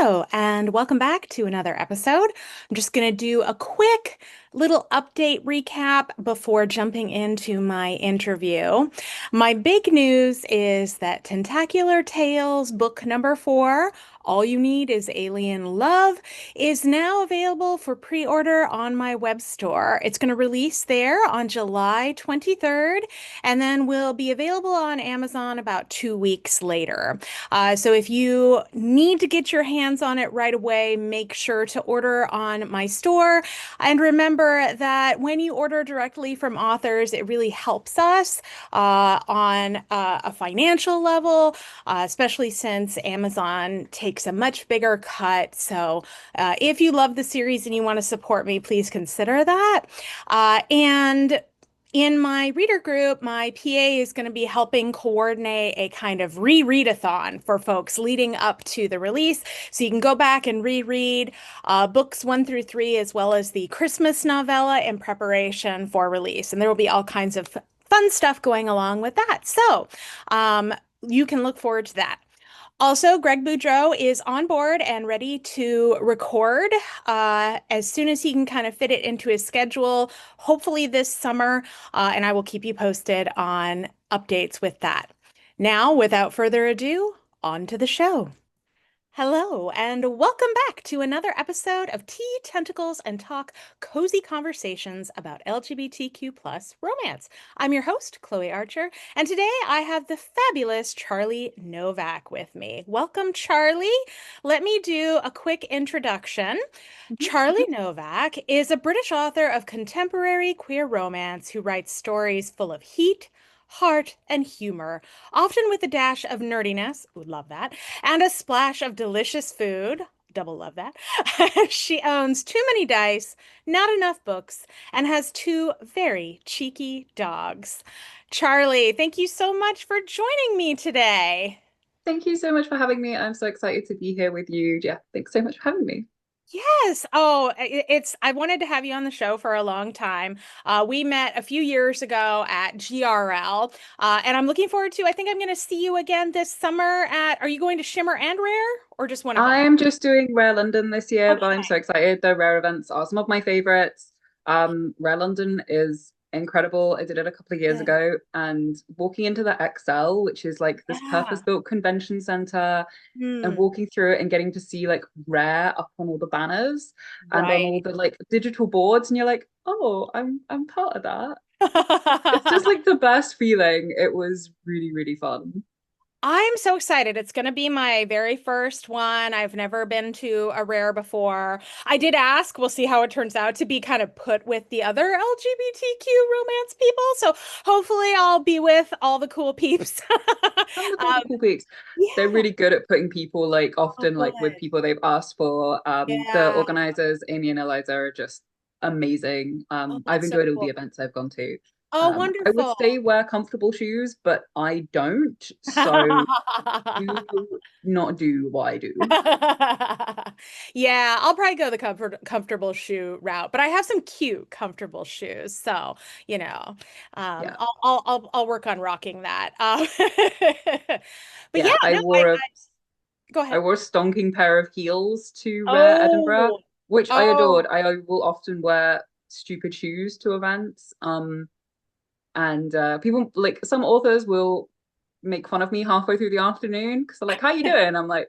Hello, and welcome back to another episode. I'm just going to do a quick little update recap before jumping into my interview. My big news is that Tentacular Tales book number 4, All You Need is Alien Love, is now available for pre-order on my web store. It's going to release there on July 23rd and then will be available on Amazon about 2 weeks later. So if you need to get your hands on it right away, make sure to order on my store. And remember that when you order directly from authors, it really helps us on a financial level, especially since Amazon takes a much bigger cut. So if you love the series and you want to support me, please consider that. And in my reader group, my PA is going to be helping coordinate a kind of rereadathon for folks leading up to the release. So you can go back and reread books 1 through 3, as well as the Christmas novella in preparation for release. And there will be all kinds of fun stuff going along with that. So you can look forward to that. Also, Greg Boudreau is on board and ready to record as soon as he can kind of fit it into his schedule, hopefully this summer, and I will keep you posted on updates with that. Now, without further ado, on to the show. Hello, and welcome back to another episode of Tea, Tentacles, and Talk, cozy conversations about LGBTQ plus romance. I'm your host, Chloe Archer, and today I have the fabulous Charlie Novak with me. Welcome, Charlie. Let me do a quick introduction. Charlie Novak is a British author of contemporary queer romance who writes stories full of heat, heart, and humor, often with a dash of nerdiness, would love that, and a splash of delicious food, double love that. She owns too many dice, not enough books, and has 2 very cheeky dogs. Charlie, thank you so much for joining me today. Thank you so much for having me. I'm so excited to be here with you. Yeah, thanks so much for having me. Yes. Oh, I wanted to have you on the show for a long time. We met a few years ago at GRL, and I'm looking forward to, I think I'm going to see you again this summer are you going to Shimmer and Rare or just one of them? I'm just doing Rare London this year, but I'm Okay. so excited. The Rare events are some of my favorites. Rare London is incredible. I did it a couple of years Good. ago, and walking into the XL, which is like this Yeah. purpose-built convention center, and Hmm. walking through it and getting to see like Rare up on all the banners and on all Right. the like digital boards, and you're like, oh, I'm part of that. It's just like the best feeling. It was really, really fun. I'm so excited. It's going to be my very first one. I've never been to a Rare before. I did ask, we'll see how it turns out, to be kind of put with the other LGBTQ romance people. So hopefully I'll be with all the cool peeps. Come with all the Um, cool peeps. They're yeah. really good at putting people like Oh, often like with good. people they've asked for. The Yeah. organizers, Amy and Eliza, are just amazing. Oh, I've that's so enjoyed all the cool. events I've gone to. Oh, I would wonderful. say wear comfortable shoes, but I don't. So do not do what I do. Yeah, I'll probably go the comfortable shoe route, but I have some cute comfortable shoes, so you know, Yeah. I'll work on rocking that. But yeah, Yeah. no, go I ahead. wore a stonking pair of heels to Edinburgh, Oh, which I oh, adored. I will often wear stupid shoes to events. And people like some authors will make fun of me halfway through the afternoon because they're like, "How you doing?" I'm like,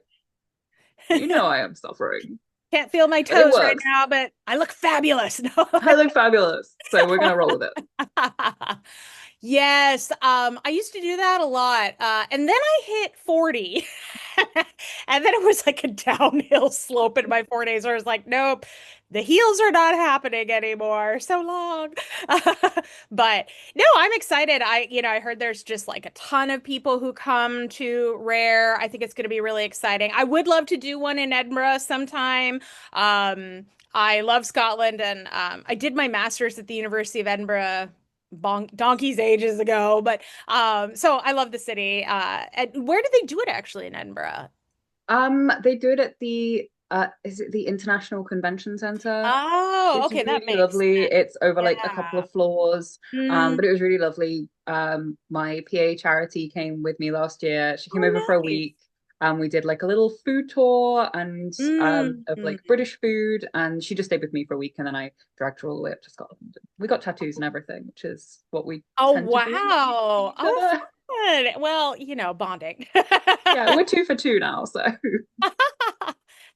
"You know, I am suffering, can't feel my but it toes right works. now, but I look fabulous. No. I look fabulous, so we're gonna roll with it." Yes, I used to do that a lot. And then I hit 40. And then it was like a downhill slope in my 40s where I was like, nope, the heels are not happening anymore. So long. But no, I'm excited. I heard there's just like a ton of people who come to Rare. I think it's going to be really exciting. I would love to do one in Edinburgh sometime. I love Scotland, and I did my master's at the University of Edinburgh donkeys ages ago, but so I love the city. And where do they do it actually in Edinburgh? They do it at the is it the International Convention Center? Oh, It's okay, that really makes lovely. sense. It's over like a couple Yeah. of floors, Mm. but it was really lovely. My PA Charity came with me last year. She came Oh, over for a nice. week. and we did like a little food tour and Mm. of like British food. And she just stayed with me for a week, and then I dragged her all the way up to Scotland. We got tattoos and everything, which is what we Oh, tend to do when we see wow. each Oh, other. fun. Well, bonding. Yeah, we're two for two now, so.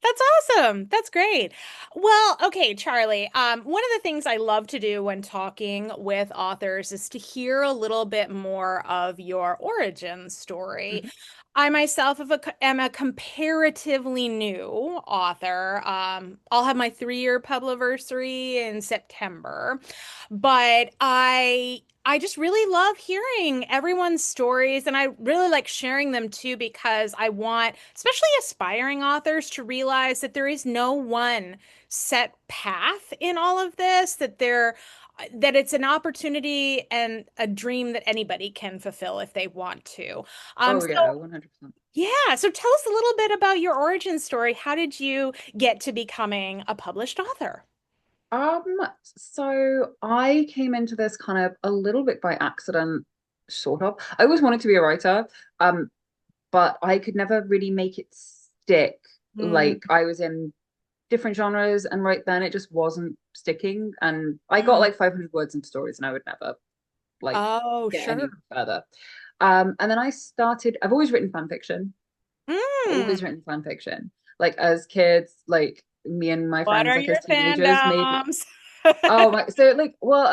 That's awesome. That's great. Well, okay, Charlie. One of the things I love to do when talking with authors is to hear a little bit more of your origin story. Mhm. I myself am a comparatively new author. I'll have my 3-year publiversary in September, but I just really love hearing everyone's stories, and I really like sharing them too because I want, especially aspiring authors, to realize that there is no one set path in all of this, that it's an opportunity and a dream that anybody can fulfill if they want to. Oh So yeah, 100%. yeah, so tell us a little bit about your origin story. How did you get to becoming a published author? Um, so I came into this kind of a little bit by accident, sort of. I always wanted to be a writer, um, but I could never really make it stick. Hmm. Like I was in different genres, and right then it just wasn't sticking. And I got Hmm. like 500 words into stories, and I would never like Oh, get sure. any further. And then I've always written fan fiction, Mm. always written fan fiction. Like as kids, like me and my What friends, are like as your teenagers, made fandoms? oh my, so like, well,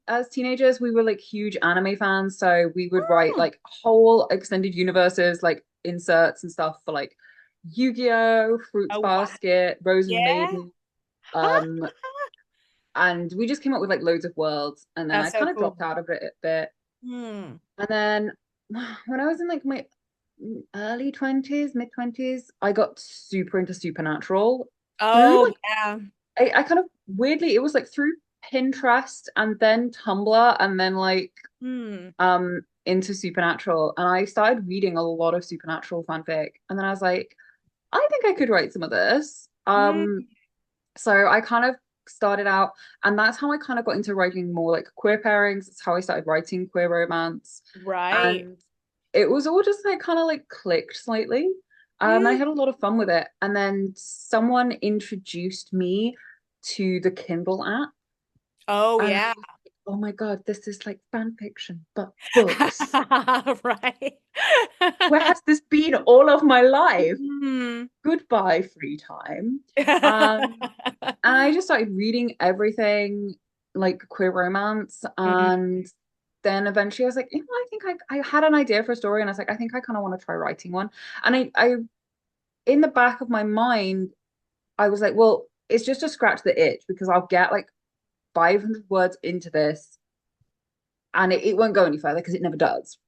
as teenagers, we were like huge anime fans, so we would write Mm. like whole extended universes, like inserts and stuff for like Yu-Gi-Oh, Fruits Oh, wow. Basket, Rose and the Yeah. Maiden, um and we just came up with like loads of worlds, and then I That's so kind of cool. dropped out of it a bit. Hmm. And then when I was in like my early 20s, mid 20s, I got super into supernatural. And then Oh, like yeah. I kind of weirdly, it was like through Pinterest and then Tumblr and then like Hmm. into Supernatural. And I started reading a lot of Supernatural fanfic. And then I was like, I think I could write some of this. Hmm. So I kind of started out, and that's how I kind of got into writing more like queer pairings. That's how I started writing queer romance. Right. And it was all just like kind of like clicked slightly. I Mm. had a lot of fun with it. And then someone introduced me to the Kindle app. Oh, And I yeah. was like, oh my God, this is like fan fiction, but books. Right. Where has this been all of my life? Hmm. Goodbye, free time. Um, and I just started reading everything like queer romance. Mm. And then eventually I was like, I think I had an idea for a story, and I was like, I think I kind of want to try writing one. And I in the back of my mind, I was like, well, it's just to scratch the itch because I'll get like 500 words into this, and it won't go any further because it never does.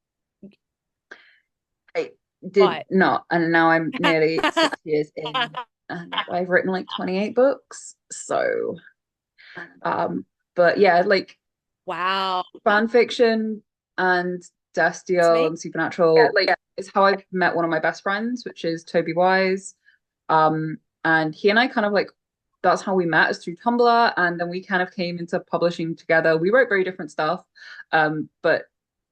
It did But not. And now I'm nearly 6 years in, and I've written like 28 books. So, um, but yeah, like wow. fan fiction and It's Destiel me. and Yeah, Supernatural like, is how I met one of my best friends, which is Toby Wise. And he and I kind of like that's how we met, is through Tumblr, and then we kind of came into publishing together. We wrote very different stuff, but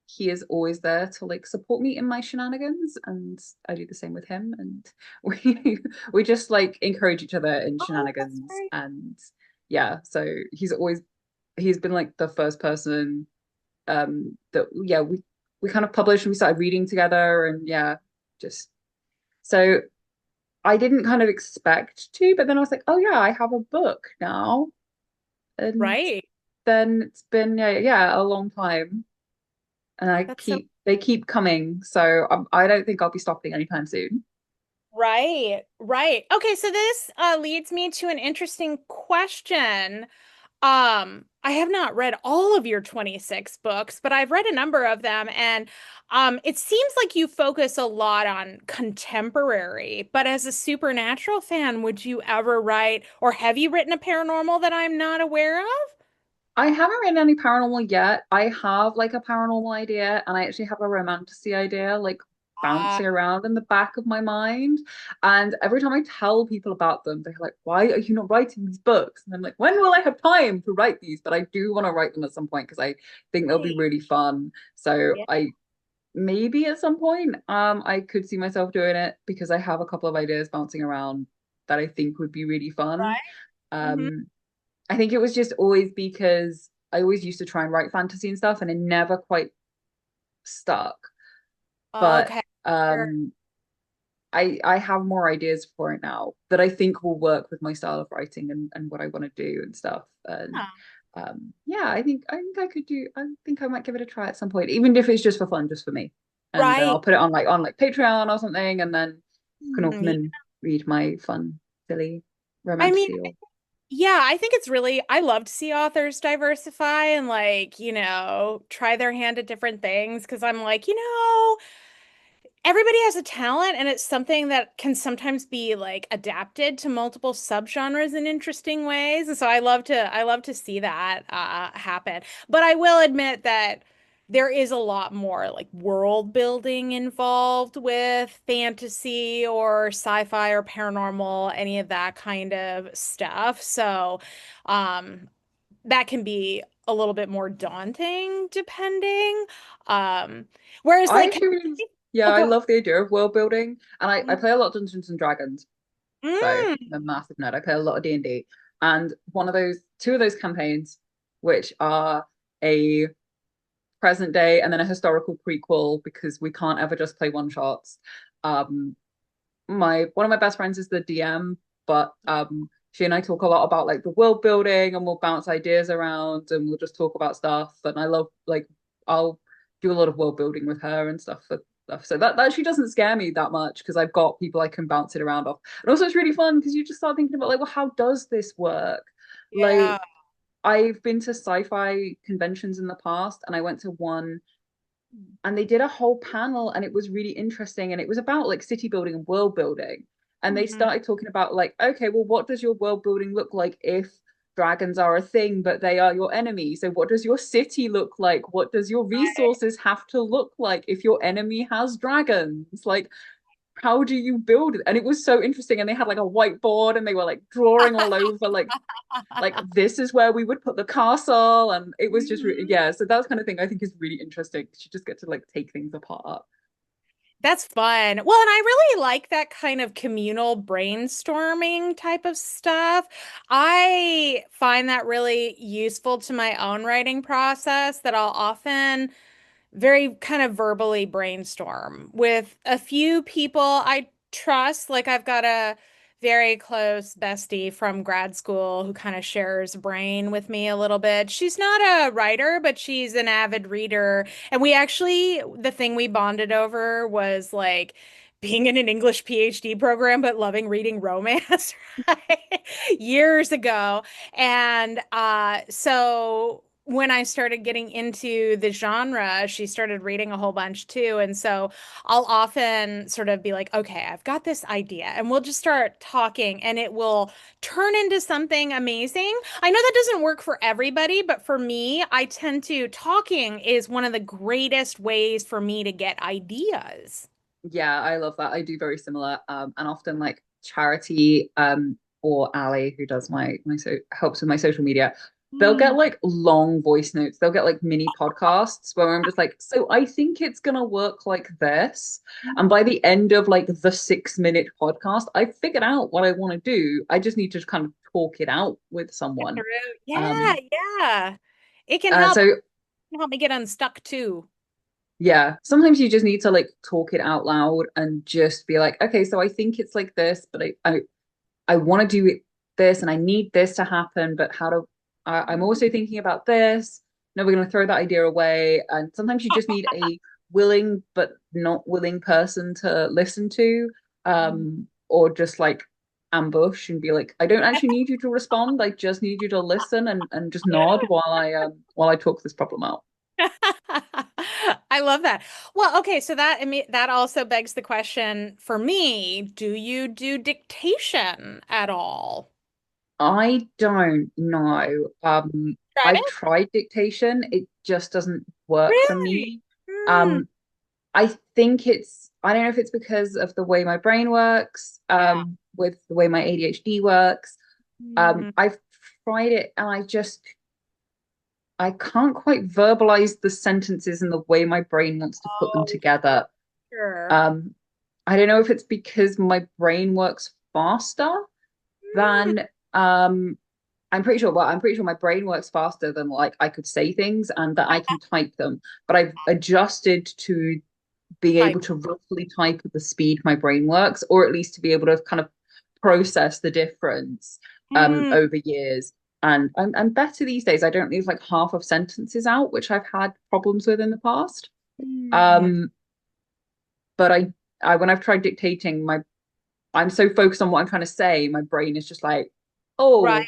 he is always there to like support me in my shenanigans, and I do the same with him. And we just like encourage each other in Oh, that's shenanigans, great. and yeah, so he's been like the first person that yeah we kind of published and we started reading together, and yeah, just so I didn't kind of expect to, but then I was like, oh yeah, I have a book now. And Right. then it's been yeah a long time, and That's so they keep coming, so I don't think I'll be stopping anytime soon. right. Right. Okay, so this leads me to an interesting question. I have not read all of your 26 books, but I've read a number of them, and it seems like you focus a lot on contemporary. But as a supernatural fan, would you ever write, or have you written a paranormal that I'm not aware of? I haven't written any paranormal yet. I have like a paranormal idea, and I actually have a romantasy idea like Ah, bouncing around in the back of my mind. And every time I tell people about them, they're like, "Why are you not writing these books?" And I'm like, "When will I have time to write these?" But I do want to write them at some point because I think they'll be right. really fun. So Yeah. maybe at some point, I could see myself doing it because I have a couple of ideas bouncing around that I think would be really fun. Right. Hmm. Um, I think it was just always because I always used to try and write fantasy and stuff, and it never quite stuck. But Okay. Sure. um, I have more ideas for it now that I think will work with my style of writing and what I want to do and stuff. And Yeah. yeah, I think I could do. I think I might give it a try at some point, even if it's just for fun, just for me. And then I'll Right. put it on like Patreon or something, and then you can all come Yeah. and read my fun, silly, I mean, romantic or yeah, I think it's really, I love to see authors diversify and like, try their hand at different things because I'm like, everybody has a talent and it's something that can sometimes be like adapted to multiple subgenres in interesting ways. And so I love to see that happen. But I will admit that there is a lot more like world building involved with fantasy or sci-fi or paranormal, any of that kind of stuff. So um that can be a little bit more daunting depending. Um whereas I like actually really, yeah, oh I go love the idea of world building, and I play a lot of Dungeons and Dragons, so I'm mm, a massive nerd. I play a lot of D&D, and two of those campaigns, which are a present day and then a historical prequel because we can't ever just play one shots. Um, my one of my best friends is the DM, but she and I talk a lot about like the world building and we'll bounce ideas around and we'll just talk about stuff. And I love like I'll do a lot of world building with her and stuff for stuff. So that actually doesn't scare me that much because I've got people I can bounce it around off. And also it's really fun because you just start thinking about like, well, how does this work? yeah. Like I've been to sci-fi conventions in the past and I went to one and they did a whole panel and it was really interesting and it was about like city building and world building and they Mhm. started talking about like okay well what does your world building look like if dragons are a thing but they are your enemy, so what does your city look like, what does your resources have to look like if your enemy has dragons, like how do you build it? And it was so interesting and they had like a whiteboard and they were like drawing all over like this is where we would put the castle, and it was just really Mhm. yeah, so that kind of thing I think is really interesting. You just get to like take things apart. That's fun. Well, and I really like that kind of communal brainstorming type of stuff. I find that really useful to my own writing process that I'll often very kind of verbally brainstorm with a few people I trust. Like I've got a very close bestie from grad school who kind of shares brain with me a little bit. She's not a writer, but she's an avid reader. And we actually, the thing we bonded over was like being in an English PhD program, but loving reading romance, right? Years ago. And so when I started getting into the genre, she started reading a whole bunch too. And so I'll often sort of be like, okay, I've got this idea, and we'll just start talking, and it will turn into something amazing. I know that doesn't work for everybody, but for me, I tend to, talking is one of the greatest ways for me to get ideas. Yeah, I love that. I do very similar. And often like Charity, or Ali, who does my so helps with my social media, they'll get Mm. like long voice notes. They'll get like mini podcasts where I'm just like, so I think it's gonna work like this. And by the end of like the 6 minute podcast, I figured out what I want to do. I just need to kind of talk it out with someone. Yeah, Um, yeah. It can uh, help so me get unstuck too. yeah, sometimes you just need to like talk it out loud and just be like, okay, so I think it's like this, but I want to do it this and I need this to happen, but I'm also thinking about this. No, we're going to throw that idea away. And sometimes you just need a willing but not willing person to listen to, or just like ambush and be like, I don't actually need you to respond. I just need you to listen and just nod while I talk this problem out. I love that. Well, okay, so that I mean that also begs the question for me, do you do dictation at all? I don't know. Tried I've it? tried dictation. It just doesn't work for Really? me. Hmm. Um, I think I don't know if it's because of the way my brain works, Yeah. with the way my ADHD works. Hmm. I've tried it and I can't quite verbalize the sentences in the way my brain wants to put them Oh, together. sure. Um, I don't know if it's because my brain works faster Mm, than I'm pretty sure my brain works faster than like I could say things and that I can type them. But I've adjusted to being type. able to roughly type at the speed my brain works, or at least to be able to kind of process the difference Mm, over years. And I'm better these days. I don't leave like half of sentences out, which I've had problems with in the past. mm. Um, but I when I've tried dictating, my I'm so focused on what I'm trying to say, my brain is just like, Right.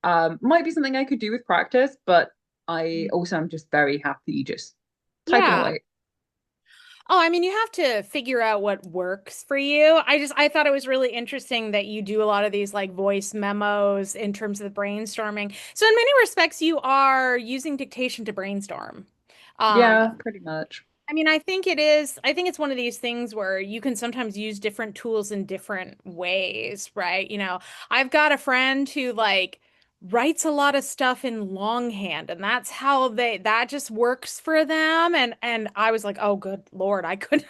oh, might be something I could do with practice, but I also am just very happy just typing Yeah. away. Oh, I mean, you have to figure out what works for you. I thought it was really interesting that you do a lot of these like voice memos in terms of the brainstorming. So in many respects, you are using dictation to brainstorm. Um, Yeah, pretty much. I mean, I think it's one of these things where you can sometimes use different tools in different ways, right? I've got a friend who like writes a lot of stuff in longhand and that's how that just works for them. And I was like, oh, good Lord, I couldn't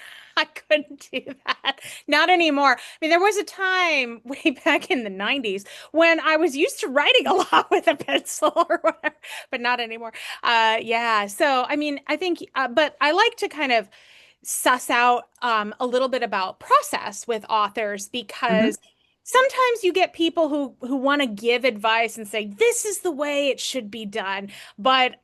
do that. Not anymore. I mean, there was a time way back in the 90s when I was used to writing a lot with a pencil or whatever, but not anymore. Yeah. So, I mean, I think, but I like to kind of suss out a little bit about process with authors Hmm. because sometimes you get people who want to give advice and say this is the way it should be done, but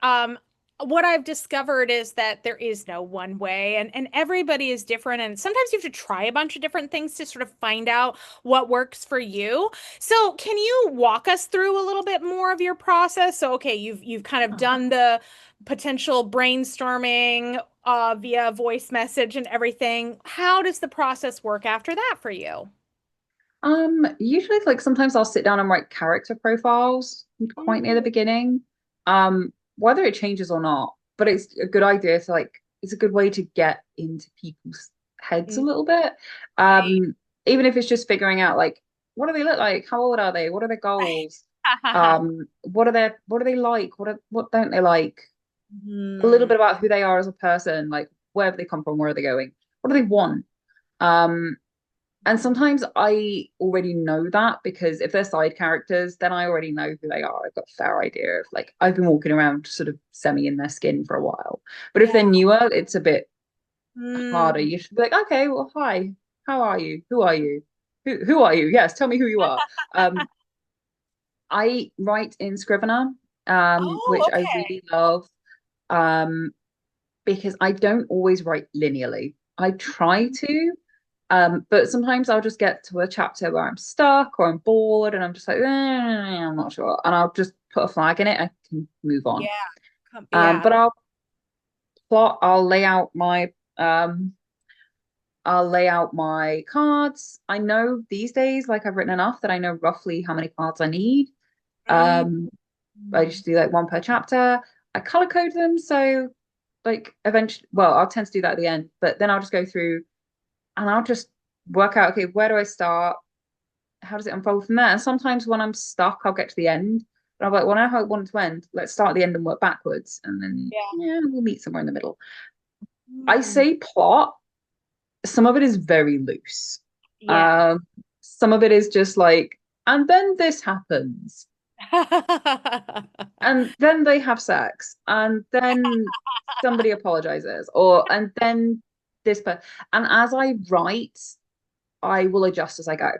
what I've discovered is that there is no one way and everybody is different and sometimes you have to try a bunch of different things to sort of find out what works for you. So, can you walk us through a little bit more of your process? So, okay, you've kind of done the potential brainstorming via voice message and everything. How does the process work after that for you? Usually like sometimes I'll sit down and write character profiles quite near the Mm, beginning. Whether it changes or not, but it's a good idea to like it's a good way to get into people's heads a mm, little bit. right. Even if it's just figuring out like what do they look like? How old are they? What are their goals? What are they like? What don't they like? A little Hmm. bit about who they are as a person, like where have they come from, where are they going? What do they want? Um, and sometimes I already know that because if they're side characters, then I already know who they are. I've got a fair idea of like I've been walking around sort of semi in their skin for a while. But if they're Yeah. newer, it's a bit harder. Mm. You should be like, okay, well, hi, how are you? Who are you? Who are you? Yes, tell me who you are. Um, I write in Scrivener, Oh, which I okay. really love, um, because I don't always write linearly. I try to, but sometimes I'll just get to a chapter where I'm stuck or I'm bored and I'm just like, I'm not sure. And I'll just put a flag in it. I can move on. Yeah. Yeah. But I'll lay out um, I'll lay out my cards. I know these days, like I've written enough that I know roughly how many cards I need. Mm. Um, I just do like one per chapter. I color code them. So like eventually, well, I'll tend to do that at the end, but then I'll just go through and I'll just work out, okay, where do I start? How does it unfold from there? And sometimes when I'm stuck, I'll get to the end. And I'm like, well, I know how I want it to end. Let's start at the end and work backwards. And then, Yeah. yeah, we'll meet somewhere in the middle. I Mm. say plot, some of it is very loose. Yeah. Um, some of it is just like, and then this happens. And then they have sex. And then somebody apologizes. And then this, and as I write, I will adjust as I go.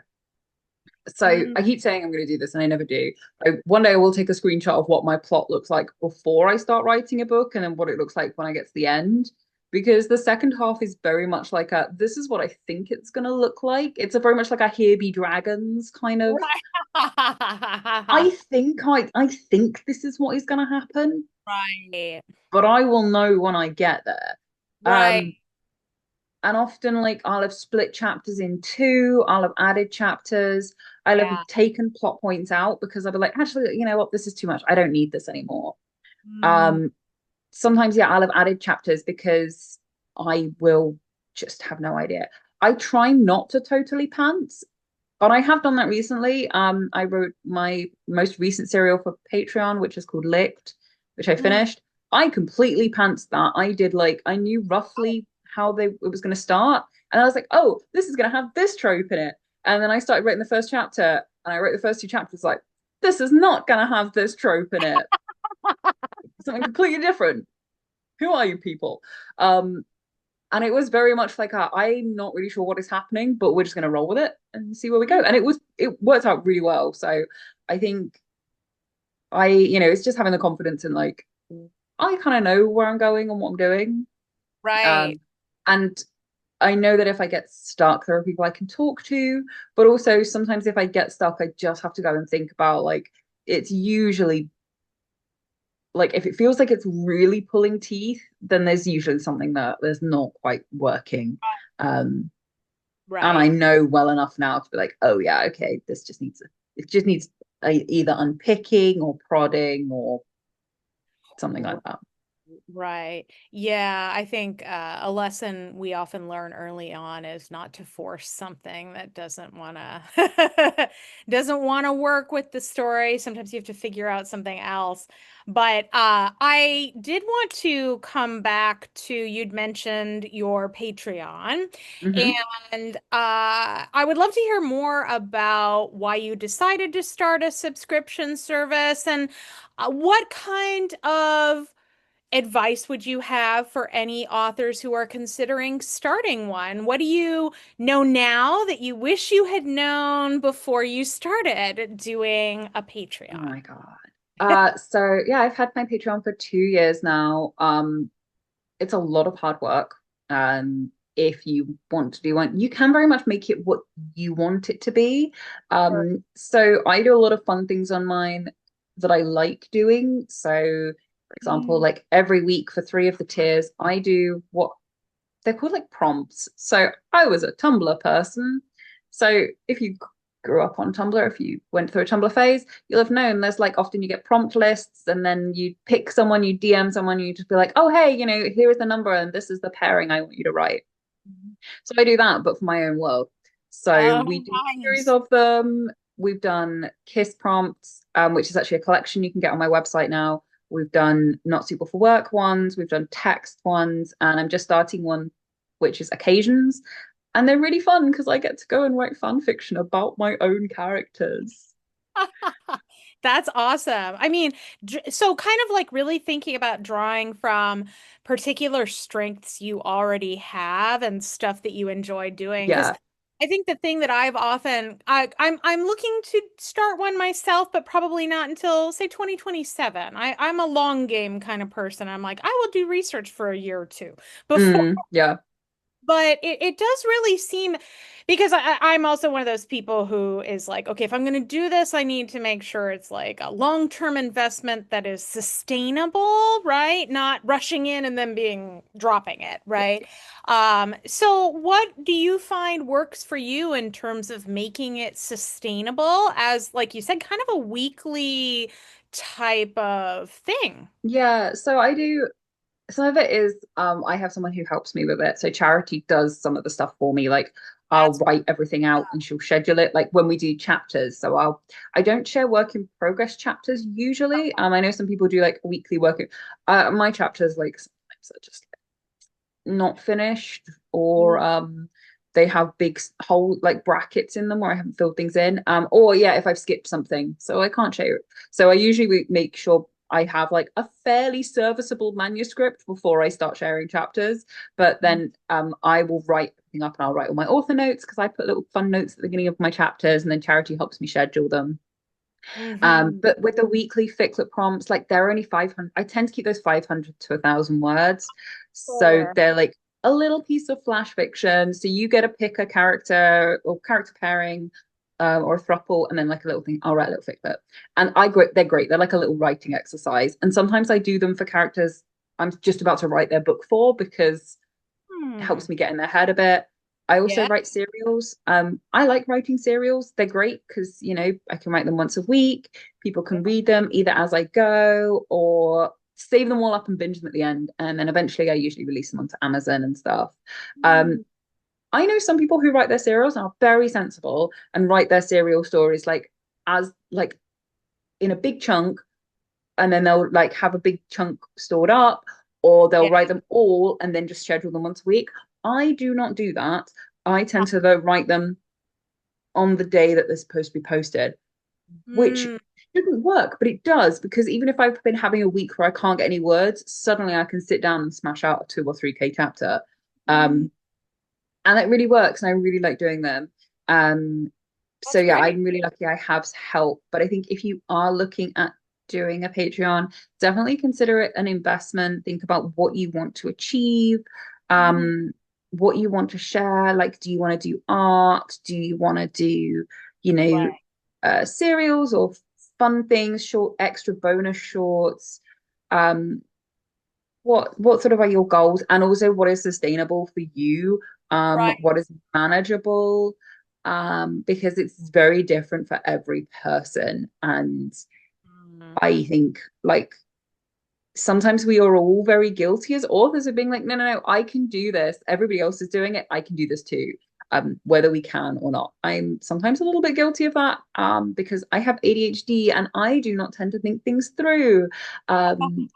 So Mm. I keep saying I'm going to do this and I never do. One day I will take a screenshot of what my plot looks like before I start writing a book and then what it looks like when I get to the end. Because the second half is very much like this is what I think it's going to look like. It's a very much like a Here Be Dragons kind of. I think this is what is going to happen, Right. but I will know when I get there. Right. Um, and often like I'll have split chapters in two, I'll have added chapters, I'll have Yeah. taken plot points out because I'll be like, actually, you know what, this is too much. I don't need this anymore. Mm. Um, Sometimes, yeah, I'll have added chapters because I will just have no idea. I try not to totally pants, but I have done that recently. I wrote my most recent serial for Patreon, which is called Licked, which I Mm. finished. I completely pantsed that. I did like I knew roughly how it was going to start, and I was like, oh, this is going to have this trope in it. And then I started writing the first chapter, and I wrote the first two chapters like, this is not going to have this trope in it. Something completely different. Who are you people? Um, and it was very much like I'm not really sure what is happening, but we're just going to roll with it and see where we go. And it worked out really well. So I think it's just having the confidence in like I kind of know where I'm going and what I'm doing. Right. Um, and I know that if I get stuck, there are people I can talk to, but also sometimes if I get stuck, I just have to go and think about like it's usually like if it feels like it's really pulling teeth, then there's usually something that there's not quite working. Um, and I Right. know well enough now to be like, oh yeah, okay, it just needs either unpicking or prodding or something like that. Right. Yeah, I think a lesson we often learn early on is not to force something that doesn't want to work with the story. Sometimes you have to figure out something else. But I did want to come back to you'd mentioned your Patreon, Hmm. and I would love to hear more about why you decided to start a subscription service and what kind of advice would you have for any authors who are considering starting one? What do you know now that you wish you had known before you started doing a Oh Patreon? my God. So yeah, I've had my Patreon for 2 years now. It's a lot of hard work. If you want to do one, you can very much make it what you want it to be. Sure. So I do a lot of fun things on mine that I like doing. So, for example, Mm. like every week for three of the tiers, I do what they're called like prompts. So I was a Tumblr person. So if you grew up on Tumblr, if you went through a Tumblr phase, you'll have known there's like often you get prompt lists and then you pick someone, you DM someone, you just be like, oh, hey, here is the number and this is the pairing I want you to write. So I do that, but for my own world. So Oh, we do a series nice. of them. We've done Kiss prompts, which is actually a collection you can get on my website now. We've done not suitable for work ones. We've done text ones, and I'm just starting one, which is occasions. And they're really fun because I get to go and write fan fiction about my own characters. That's awesome. I mean, so kind of like really thinking about drawing from particular strengths you already have and stuff that you enjoy doing. Because Yeah. I think the thing that I'm looking to start one myself, but probably not until say 2027. I'm a long game kind of person. I'm like, I will do research for a year or two before. Yeah. But it does really seem because I'm also one of those people who is like, okay, if I'm going to do this, I need to make sure it's like a long-term investment that is sustainable, right? Not rushing in and then dropping it, right? So what do you find works for you in terms of making it sustainable as, like you said, kind of a weekly type of thing? Yeah. So I do some of it is I have someone who helps me with it. So Charity does some of the stuff for me. Like I'll That's write everything out and she'll schedule it like when we do chapters. So I don't share work in progress chapters usually. I know some people do like weekly work. My chapters like sometimes are just not finished or they have big whole like brackets in them where I haven't filled things in. Or yeah, if I've skipped something. So I can't share it. So I usually make sure I have like a fairly serviceable manuscript before I start sharing chapters. But then I will write everything up and I'll write all my author notes because I put little fun notes at the beginning of my chapters and then Charity helps me schedule them. Mhm. But with the weekly Fixlet prompts, like they're only 500. I tend to keep those 500 to 1,000 words. So Sure. they're like a little piece of flash fiction. So you get to pick a character or character pairing or a throuple, and then like a little thing. I'll write a little Fixlet. And they're great. They're like a little writing exercise. And sometimes I do them for characters I'm just about to write their book for because Hmm. helps me get in their head a bit. I also Yeah. write serials. I like writing serials. They're great because, I can write them once a week. People can read them either as I go or save them all up and binge them at the end. And then eventually I usually release them onto Amazon and stuff. Um, Hmm. I know some people who write their serials and are very sensible and write their serial stories like as like in a big chunk and then they'll like have a big chunk stored up, or they'll Yeah. write them all and then just schedule them once a week. I do not do that. I tend to though write them on the day that they're supposed to be posted, which Mm, shouldn't work, but it does, because even if I've been having a week where I can't get any words, suddenly I can sit down and smash out a 2 or 3K chapter. mm, Um, and it really works, and I really like doing them. Um, so that's yeah, great. I'm really lucky I have help. But I think if you are looking at doing a Patreon, definitely consider it an investment. Think about what you want to achieve, Mhm. um, what you want to share. Like, do you want to do art? Do you want to do, you know, Right. serials or fun things, short extra bonus shorts? Um, what sort of are your goals, and also what is sustainable for you, Right. what is manageable, because it's very different for every person. And Mm. I think like sometimes we are all very guilty as authors of being like, no, no, no, I can do this, everybody else is doing it, I can do this too, whether we can or not. I'm sometimes a little bit guilty of that, because I have ADHD and I do not tend to think things through. um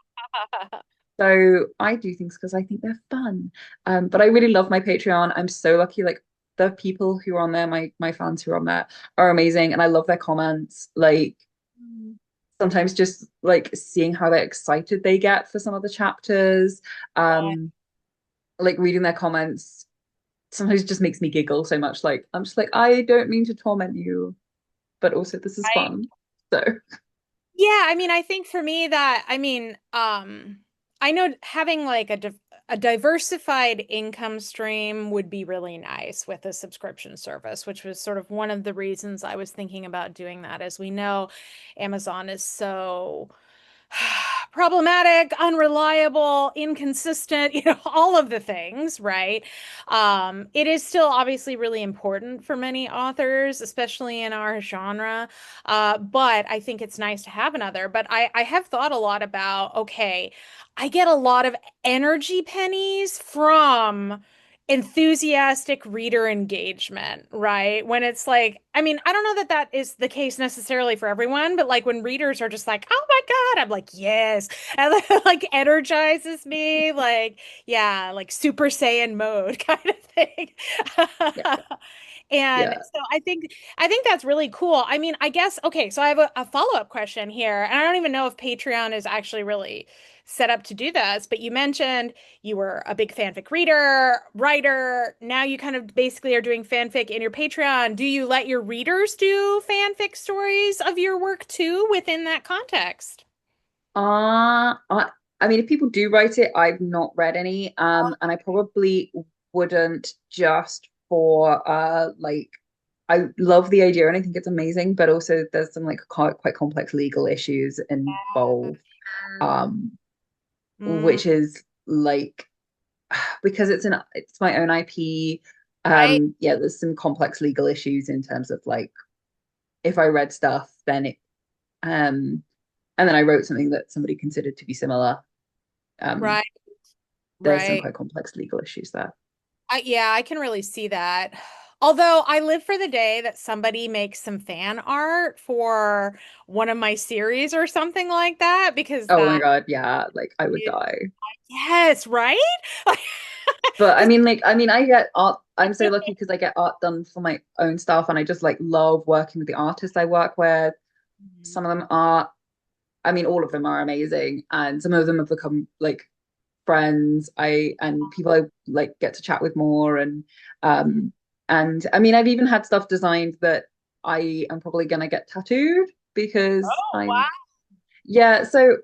So I do things because I think they're fun. But I really love my Patreon. I'm so lucky. Like the people who are on there, my fans who are on there are amazing, and I love their comments. Like Mm. sometimes just like seeing how they're excited they get for some of the chapters, Right. um, like reading their comments sometimes just makes me giggle so much. Like I'm just like, I don't mean to torment you, but also this is Right. fun. So Yeah, I mean, I think for me that, I mean, I know having like a diversified income stream would be really nice with a subscription service, which was sort of one of the reasons I was thinking about doing that. As we know, Amazon is so problematic, unreliable, inconsistent, all of the things, right? It is still obviously really important for many authors, especially in our genre. But I think it's nice to have another. But I have thought a lot about, okay, I get a lot of energy pennies from enthusiastic reader engagement, right? When it's like, I mean, I don't know that that is the case necessarily for everyone, but like when readers are just like, oh my God, I'm like, yes. And like energizes me, like, yeah, like Super Saiyan mode kind of thing. yeah, And yeah. so I think that's really cool. I mean, I guess okay, so I have a follow-up question here, and I don't even know if Patreon is actually really set up to do this, but you mentioned you were a big fanfic reader, writer. Now you kind of basically are doing fanfic in your Patreon. Do you let your readers do fanfic stories of your work too within that context? I mean, if people do write it, I've not read any. And I probably wouldn't, just for like I love the idea and I think it's amazing, but also there's some like quite complex legal issues involved. Um, Mm, which is like because it's my own IP. right. Yeah, there's some complex legal issues in terms of like if I read stuff, then it and then I wrote something that somebody considered to be similar. Um, Right. there's some Right. quite complex legal issues there. Yeah, I can really see that. Although I live for the day that somebody makes some fan art for one of my series or something like that, because Oh my that God, yeah, like I would is, die. yes, right? But I Because mean, like, I mean, I get art. I'm so lucky because I get art done for my own stuff, and I just like love working with the artists I work with. Some of them are, I mean, all of them are amazing, and some of them have become like friends. And people I like get to chat with more, um, and I mean, I've even had stuff designed that I am probably gonna get tattooed because oh I'm wow. yeah. So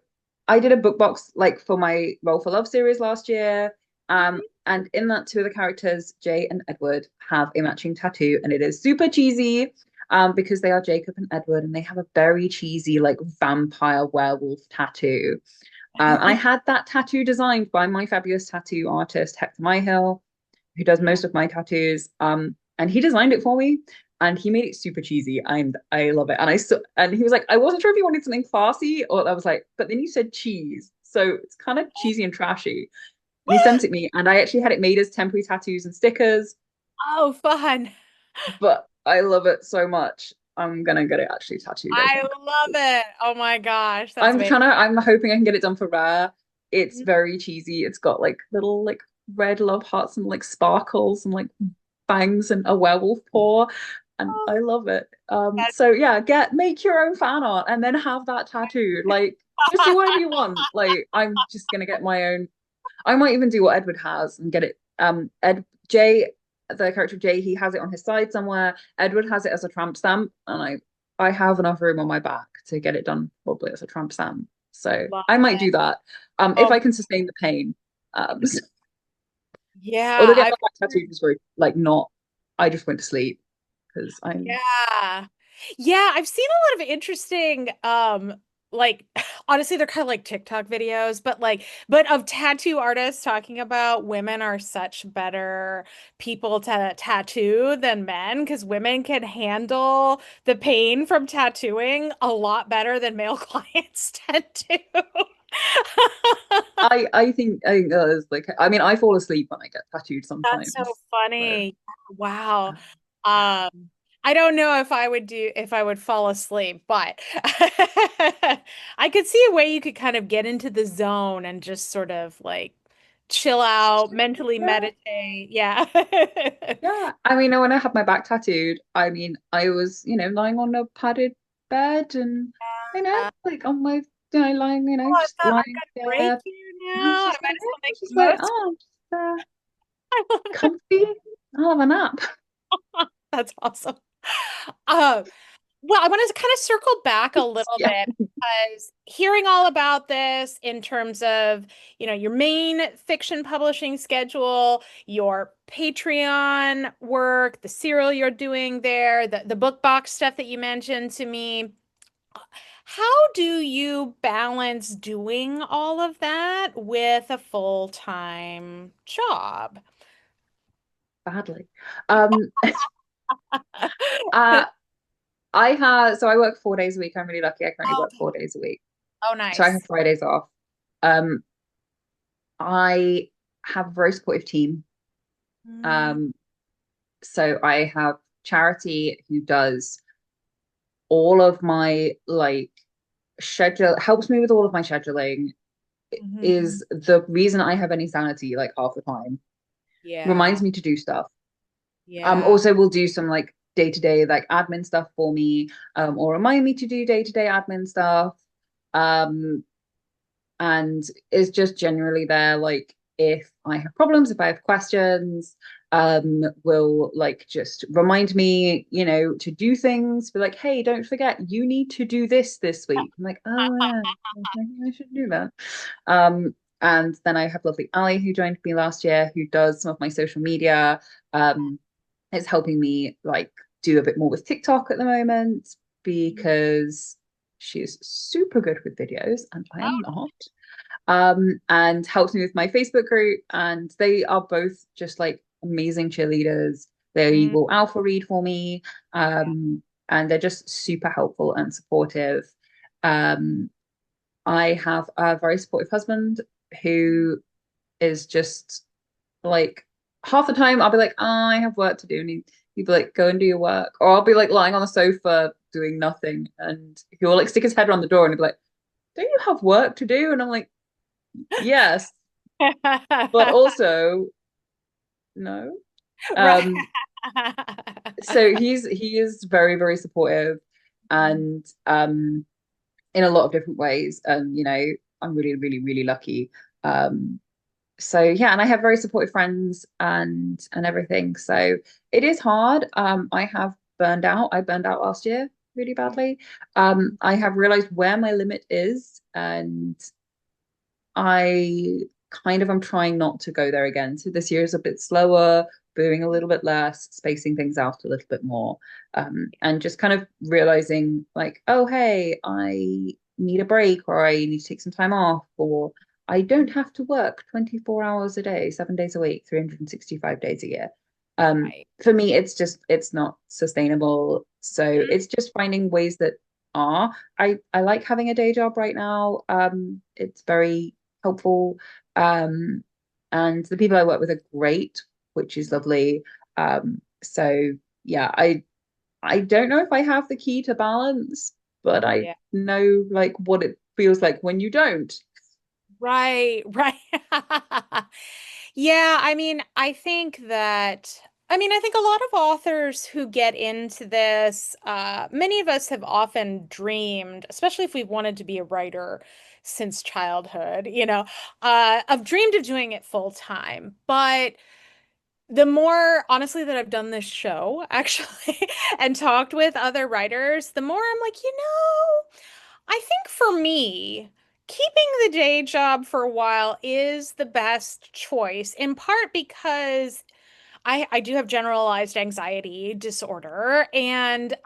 I did a book box like for my Roll for Love series last year. And in that, two of the characters, Jay and Edward, have a matching tattoo, and it is super cheesy, because they are Jacob and Edward, and they have a very cheesy, like vampire werewolf tattoo. I had that tattoo designed by my fabulous tattoo artist, Hector Myhill, who does Yeah. most of my tattoos. And he designed it for me, and he made it super cheesy, and I love it. And he was like, I wasn't sure if you wanted something classy, or I was like, but then you said cheese, so it's kind of cheesy and trashy. And he sent it me, and I actually had it made as temporary tattoos and stickers. Oh, fun. But I love it so much. I'm gonna get it actually tattooed, I I think. love it. Oh my gosh, that's amazing. I'm hoping I can get it done for rare. It's very cheesy. It's got like little like red love hearts and like sparkles and like fangs and a werewolf paw. And Oh, I love it. that's So yeah, make your own fan art and then have that tattooed. Like just do whatever you want. Like I'm just gonna get my own. I might even do what Edward has and get it. Ed Jay, the character Jay, he has it on his side somewhere. Edward has it as a tramp stamp, and I have enough room on my back to get it done probably as a tramp stamp. So love I might it. do that. If Oh I can sustain the pain. yeah, Although getting I've my back tattooed was very like not. I just went to sleep because I'm yeah. Yeah, I've seen a lot of interesting like honestly they're kind of like TikTok videos, but but of tattoo artists talking about women are such better people to tattoo than men because women can handle the pain from tattooing a lot better than male clients tend to. I think that is like I mean I fall asleep when I get tattooed That's so sometimes. So funny. Wow. uh, I don't know if I would fall asleep, but I could see a way you could kind of get into the zone and just sort of like chill out, mentally yeah. meditate. Yeah. Yeah, I mean, when I had my back tattooed, I mean, I was, lying on a padded bed and, Uh, like on my, lying, oh, I just thought I'm lying gonna break there. you And I was now. I just might like, as well I make was the just like, most. oh, I'm just comfy. I'll have a nap. That's awesome. Uh, Well, I want to kind of circle back a little Yeah, bit because hearing all about this in terms of, your main fiction publishing schedule, your Patreon work, the serial you're doing there, the book box stuff that you mentioned to me. How do you balance doing all of that with a full-time job? badly. Um, uh, I work 4 days a week. I'm really lucky. I currently Oh, work 4 days a week. oh, So I have nice. Fridays off. Um, I have a very supportive team. Mm, Um, so I have Charity who does all of my like schedule helps me with all of my scheduling mhm. is the reason I have any sanity like half the time Yeah, reminds me to do stuff yeah. also will do some like day-to-day like admin stuff for me or remind me to do day-to-day admin stuff um and is just generally there like if I have problems, if I have questions, will like just remind me, to do things, be like, hey, don't forget, you need to do this week. I'm like, oh yeah, maybe I should do that. And then I have lovely Ali who joined me last year, who does some of my social media. Is helping me like do a bit more with TikTok at the moment because she's super good with videos and I am not and helps me with my Facebook group. And they are both just like amazing cheerleaders. They Mm, will alpha read for me, yeah. and they're just super helpful and supportive. Um, I have a very supportive husband who is just like half the time I'll be like, oh, I have work to do, and he'd be like, go and do your work, or I'll be like lying on the sofa doing nothing, and he'll like stick his head around the door and he'd be like, don't you have work to do? And I'm like, yes, but also no. Right. Um, so he is very, very supportive and in a lot of different ways. And I'm really, really, really lucky. Um, so yeah, and I have very supportive friends and everything. So it is hard. I have burned out. I burned out last year really badly. I have realized where my limit is, and I kind of am trying not to go there again. So this year is a bit slower, doing a little bit less, spacing things out a little bit more, and just kind of realizing like, oh, hey, I need a break, or I need to take some time off, or I don't have to work 24 hours a day, 7 days a week, 365 days a year. Right. For me, it's not sustainable. So it's just finding ways that are. I like having a day job right now. It's very helpful. Um, and the people I work with are great, which is lovely. So yeah, I don't know if I have the key to balance, but I Yeah. know like what it feels like when you don't. Right, right. Yeah, I think a lot of authors who get into this, many of us have often dreamed, especially if we've wanted to be a writer since childhood, I've dreamed of doing it full time. But the more honestly that I've done this show, actually, and talked with other writers, the more I'm like, I think for me, keeping the day job for a while is the best choice, in part because I do have generalized anxiety disorder, and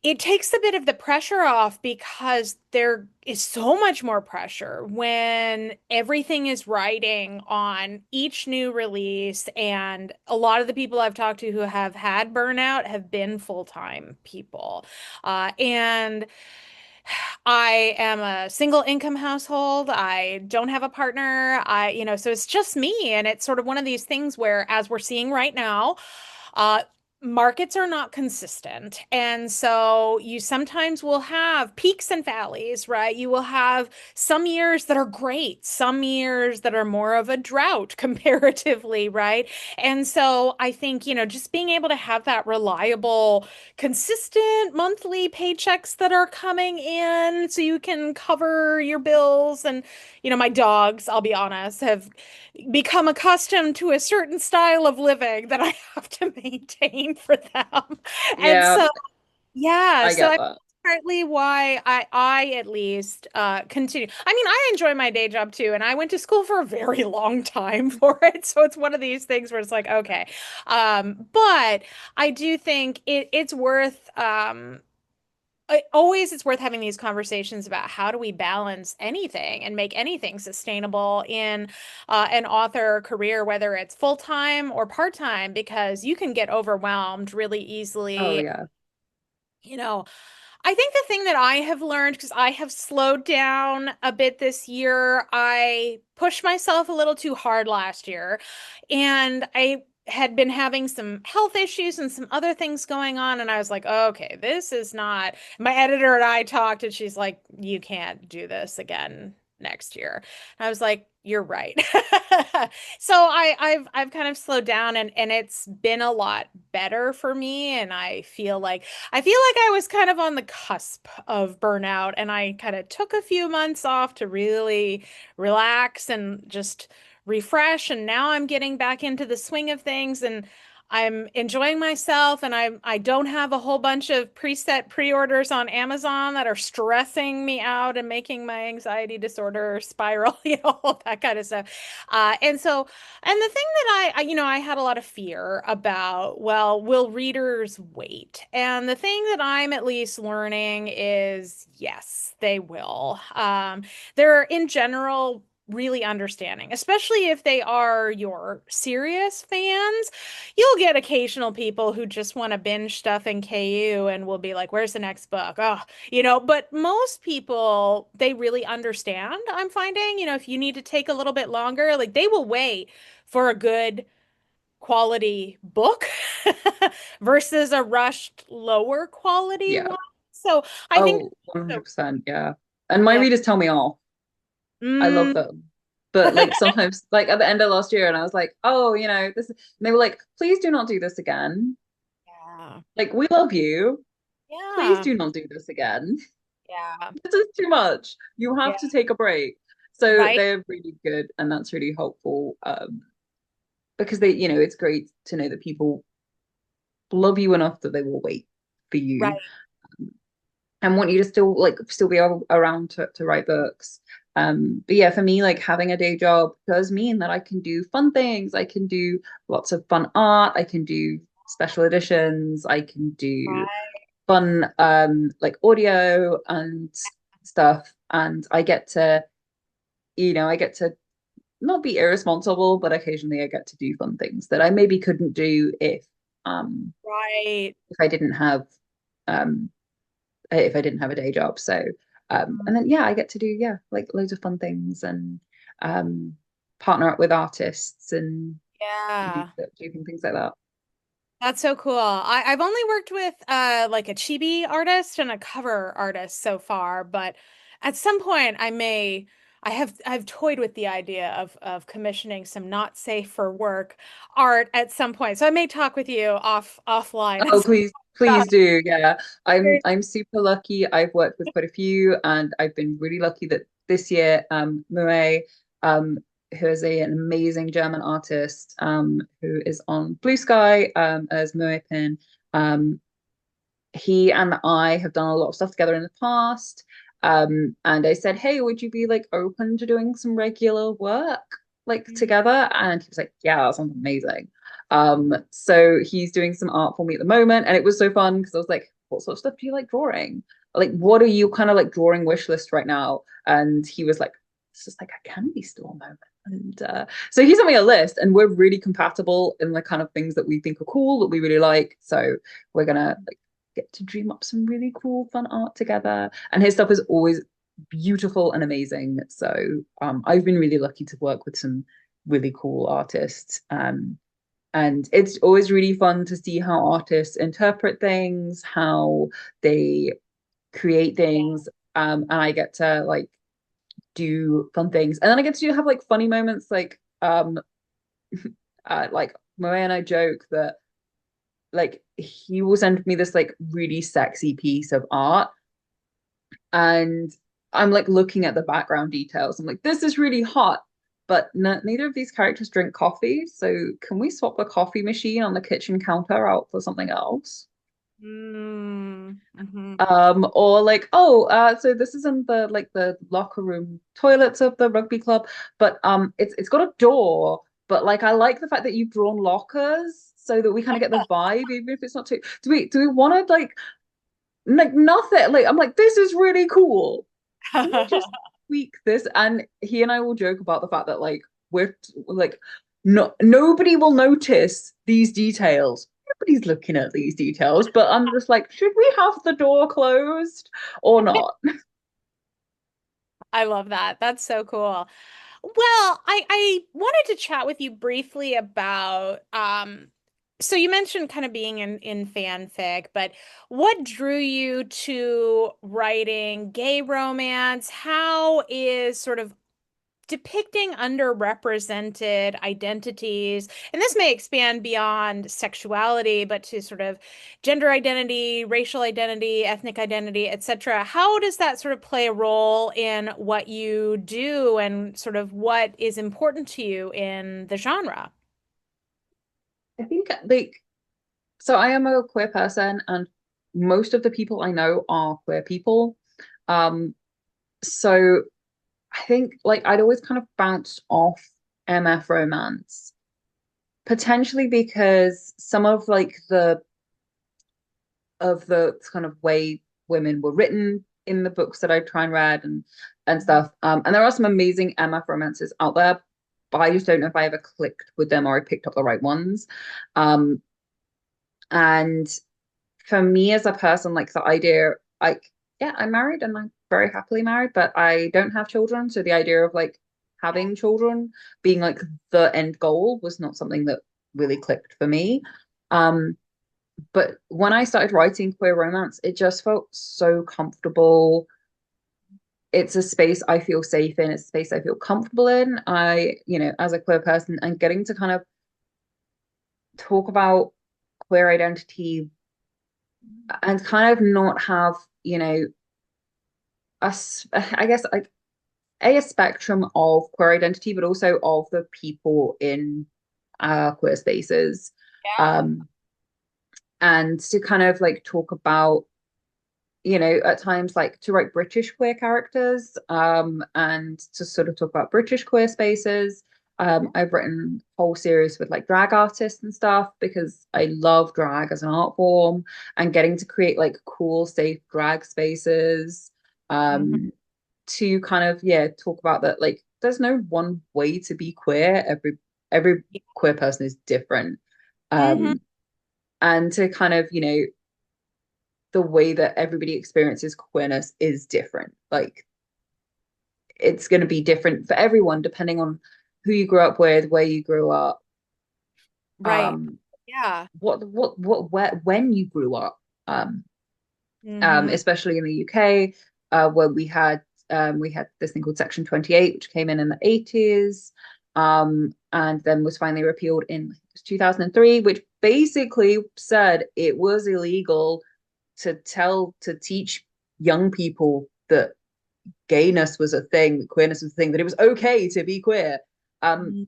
it takes a bit of the pressure off because there is so much more pressure when everything is riding on each new release. And a lot of the people I've talked to who have had burnout have been full-time people. And I am a single income household. I don't have a partner. So it's just me. And it's sort of one of these things where, as we're seeing right now, uh, markets are not consistent. And so you sometimes will have peaks and valleys, right? You will have some years that are great, some years that are more of a drought comparatively, right? And so I think, just being able to have that reliable, consistent monthly paychecks that are coming in so you can cover your bills. And, my dogs, I'll be honest, have become accustomed to a certain style of living that I have to maintain for them. And Yeah, so, yeah, I so get I that. partly why I at least continue. I mean, I enjoy my day job too, and I went to school for a very long time for it. So it's one of these things where it's like, okay. But I do think it's worth always it's worth having these conversations about how do we balance anything and make anything sustainable in an author career, whether it's full-time or part-time, because you can get overwhelmed really Oh easily. yeah. You know, I think the thing that I have learned, because I have slowed down a bit this year, I pushed myself a little too hard last year, and I had been having some health issues and some other things going on, and I was like, okay, this is not. My editor and I talked, and she's like, you can't do this again next year. And I was like, you're right. So I've kind of slowed down, and it's been a lot better for me, and I feel like I was kind of on the cusp of burnout, and I kind of took a few months off to really relax and just refresh. And now I'm getting back into the swing of things, and I'm enjoying myself. And I don't have a whole bunch of preset pre-orders on Amazon that are stressing me out and making my anxiety disorder spiral, all that kind of stuff. And the thing that I had a lot of fear about, well, will readers wait? And the thing that I'm at least learning is yes, they will. They're in general really understanding, especially if they are your serious fans. You'll get occasional people who just want to binge stuff in KU and will be like, where's the next book? Oh, but most people, they really understand. I'm finding, if you need to take a little bit longer, like they will wait for a good quality book versus a rushed lower quality Yeah. one. So I think, Oh, so, 100%. Yeah. And my yeah. readers tell me off. I love Mm, them. But like sometimes, like at the end of last year, and I was like, oh, this, and they were like, please do not do this again. yeah. Like, we love you. Please Yeah. do not do this again. Yeah. This is too much. You have Yeah. to take a break. So Right. they're really good, and that's really helpful. Because it's great to know that people love you enough that they will wait for you Right. and want you to still be around to write books. But yeah, for me, like having a day job does mean that I can do fun things. I can do lots of fun art. I can do special editions. I can do Right. fun like audio and stuff. And I get to not be irresponsible, but occasionally I get to do fun things that I maybe couldn't do um Right. if I didn't have um if I didn't have a day job. So and then yeah, I get to do like loads of fun things and um partner up with artists and do Yeah. do things like that. That's so cool. I've only worked with like a chibi artist and a cover artist so far, but at some point I've toyed with the idea of commissioning some not safe for work art at some point. So I may talk with you offline and Oh, some please, stuff. please do. Yeah. I'm super lucky. I've worked with quite a few, and I've been really lucky that this year, Mue, who is an amazing German artist, who is on Blue Sky, as Mue Pin, um, he and I have done a lot of stuff together in the past. And I said, hey, would you be like open to doing some regular work like together? And he was like, yeah, that sounds amazing. So he's doing some art for me at the moment, and it was so fun because I was like, what sort of stuff do you like drawing? Like, what are you kind of like drawing wish list right now? And he was like, it's just like a candy store moment. And so he sent me a list, and we're really compatible in the kind of things that we think are cool that we really like. So we're gonna like get to dream up some really cool, fun art together. And his stuff is always beautiful and amazing. So I've been really lucky to work with some really cool artists. And it's always really fun to see how artists interpret things, how they create things. And I get to like do fun things. And then I get to have like funny moments like Moe and I joke that like he will send me this like really sexy piece of art, and I'm like looking at the background details. I'm like, this is really hot, but neither of these characters drink coffee, so can we swap the coffee machine on the kitchen counter out for something else? Mm-hmm. Or like, oh, so this is in the like the locker room toilets of the rugby club, but it's got a door, but like I like the fact that you've drawn lockers so that we kind of get the vibe, even if it's not too. Do we want to like nothing? Like I'm like, this is really cool. Can we just tweak this? And he and I will joke about the fact that like we're like nobody will notice these details. Nobody's looking at these details, but I'm just like, should we have the door closed or not? I love that. That's so cool. Well, I wanted to chat with you briefly about so you mentioned kind of being in fanfic, but what drew you to writing gay romance? How is sort of depicting underrepresented identities, and this may expand beyond sexuality, but to sort of gender identity, racial identity, ethnic identity, etc. How does that sort of play a role in what you do and sort of what is important to you in the genre? I think like so I am a queer person, and most of the people I know are queer people. So I think like I'd always kind of bounced off MF romance, potentially because some of the kind of way women were written in the books that I try and read and stuff. And there are some amazing MF romances out there, but I just don't know if I ever clicked with them or I picked up the right ones. Um, and for me as a person, like the idea, like, yeah, I'm married and I'm very happily married, but I don't have children. So the idea of like having children being like the end goal was not something that really clicked for me. Um, but when I started writing queer romance, it just felt so comfortable. It's a space I feel safe in, it's a space I feel comfortable in. As a queer person and getting to kind of talk about queer identity and kind of not have, I guess like a spectrum of queer identity, but also of the people in queer spaces. Yeah. Um, and to kind of like talk about at times like to write British queer characters, and to sort of talk about British queer spaces. I've written a whole series with like drag artists and stuff because I love drag as an art form and getting to create like cool, safe drag spaces. Mhm. To kind of, yeah, talk about that. Like, there's no one way to be queer. Every queer person is different. Mhm. Um, and to kind of, the way that everybody experiences queerness is different. Like it's going to be different for everyone depending on who you grew up with, where you grew up. Right. Um, Yeah. what where when you grew up, Hmm. especially in the UK, where we had this thing called Section 28, which came in the 80s, and then was finally repealed in 2003, which basically said it was illegal to teach young people that gayness was a thing, that queerness was a thing, that it was okay to be queer. Um,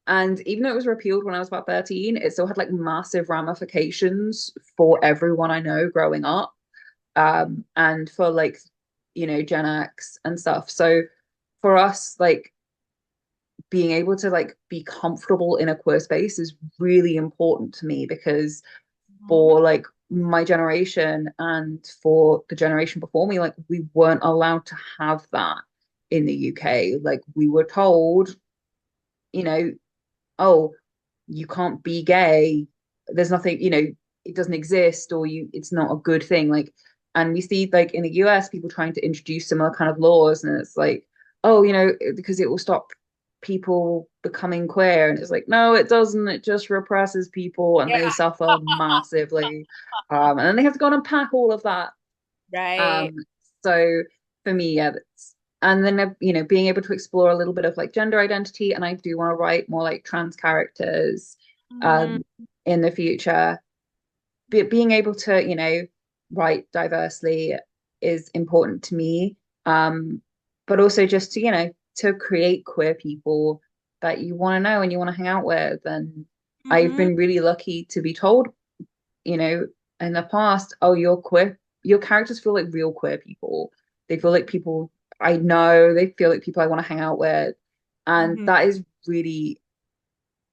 and even though it was repealed when I was about 13, it still had like massive ramifications for everyone I know growing up, and for like, Gen X and stuff. So for us, like being able to like be comfortable in a queer space is really important to me, because Mhm. for like my generation and for the generation before me, like we weren't allowed to have that in the UK. Like we were told, you know, oh, you can't be gay. There's nothing, it doesn't exist, or it's not a good thing. Like, and we see like in the US, people trying to introduce similar kind of laws, and it's like, oh, because it will stop people becoming queer. And it's like, no, it doesn't. It just represses people and Yeah. they suffer massively. And then they have to go and unpack all of that. Right. Um, so for me, yeah, and then being able to explore a little bit of like gender identity, and I do want to write more like trans characters Mhm. um in the future. Being able to, write diversely is important to me. But also just to, to create queer people that you want to know and you want to hang out with. And I've Mhm. been really lucky to be told, you know, in the past, oh, you're queer. Your characters feel like real queer people. They feel like people I know. They feel like people I want to hang out with. And Mhm. that is really,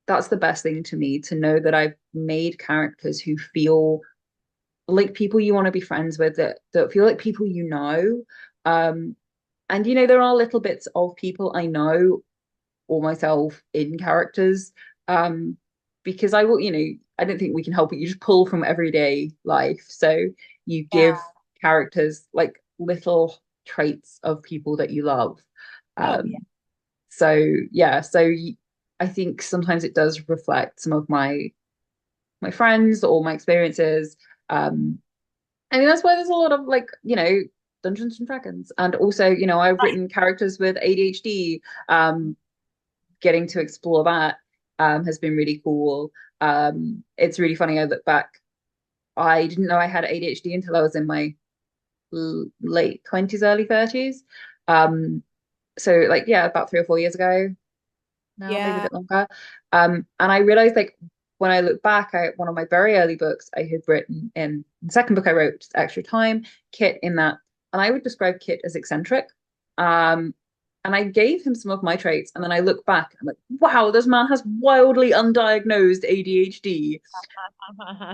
that's the best thing to me, to know that I've made characters who feel like people you want to be friends with, that feel like people you know. Um, and there are little bits of people I know or myself in characters. Um, because I don't think we can help it. You just pull from everyday life. So you Yeah. give characters like little traits of people that you love. Oh, yeah. Um, so yeah, I think sometimes it does reflect some of my friends or my experiences. Um, I mean, that's why there's a lot of like, Dungeons and Dragons. And also, I've written characters with ADHD. Getting to explore that has been really cool. It's really funny. I look back, I didn't know I had ADHD until I was in my late 20s, early 30s. Um, so like, yeah, about 3 or 4 years ago now, maybe a Yeah. bit longer. And I realized like when I look back, one of my very early books I had written, in the second book I wrote, which is Extra Time, Kit in that, and I would describe Kit as eccentric. Um, and I gave him some of my traits, and then I look back, and I'm like, wow, this man has wildly undiagnosed ADHD.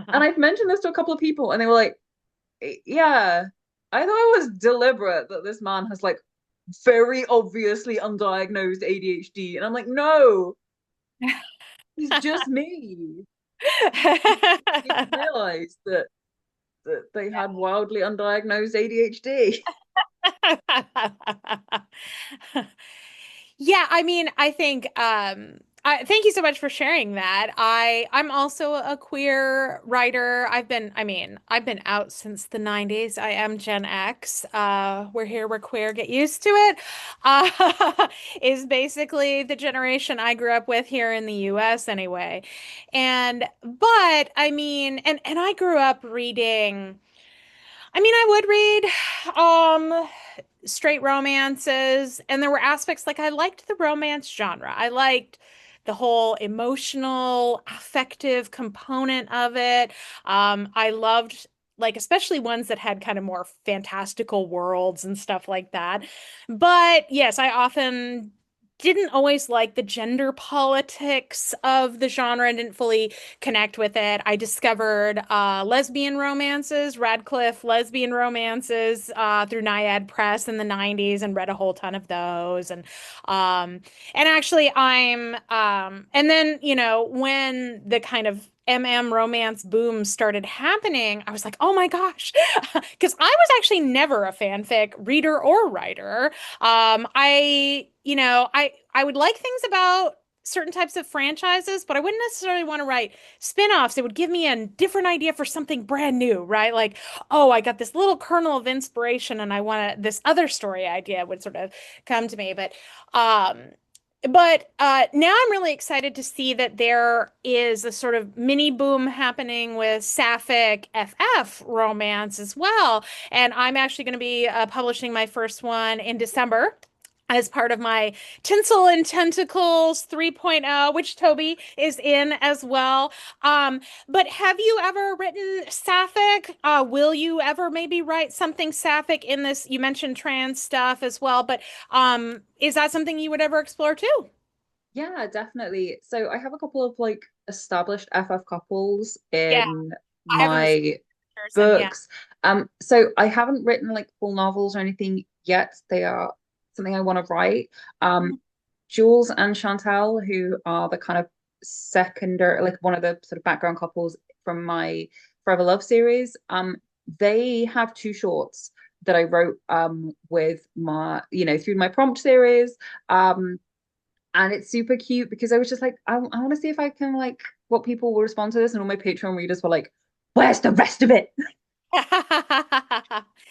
And I've mentioned this to a couple of people, and they were like, yeah, I thought it was deliberate that this man has like very obviously undiagnosed ADHD. And I'm like, no, he's just me. People didn't realize that they had wildly undiagnosed ADHD. Yeah, I mean, I think thank you so much for sharing that. I'm also a queer writer. I've been out since the 90s. I am Gen X. We're here, we're queer, get used to it. Is basically the generation I grew up with here in the US anyway. But I mean, and I grew up reading, I would read straight romances, and there were aspects like I liked the romance genre. I liked the whole emotional, affective component of it. I loved like especially ones that had kind of more fantastical worlds and stuff like that. But yes, I often didn't always like the gender politics of the genre and didn't fully connect with it. I discovered lesbian romances, Radcliffe lesbian romances through Naiad Press in the 90s and read a whole ton of those. Um, and actually and then, when the kind of MM romance boom started happening, I was like, oh my gosh, because I was actually never a fanfic reader or writer. I would like things about certain types of franchises, but I wouldn't necessarily want to write spin-offs. It would give me a different idea for something brand new, right? Like, oh, I got this little kernel of inspiration and I want to, this other story idea would sort of come to me. Um, now I'm really excited to see that there is a sort of mini boom happening with sapphic FF romance as well. And I'm actually going to be publishing my first one in December as part of my Tinsel and Tentacles 3.0, which Toby is in as well. But have you ever written sapphic? Will you ever maybe write something sapphic in this? You mentioned trans stuff as well, but is that something you would ever explore too? Yeah, definitely. So I have a couple of like established FF couples Yeah, in I have them as my pictures and yeah. books. So I haven't written like full novels or anything yet. They are something I want to write. Um, Jules and Chantal, who are the kind of secondary, like one of the sort of background couples from my Forever Love series. They have two shorts that I wrote with my, through my prompt series. Um, and it's super cute because I was just like, I want to see if I can like what people will respond to this. And all my Patreon readers were like, where's the rest of it?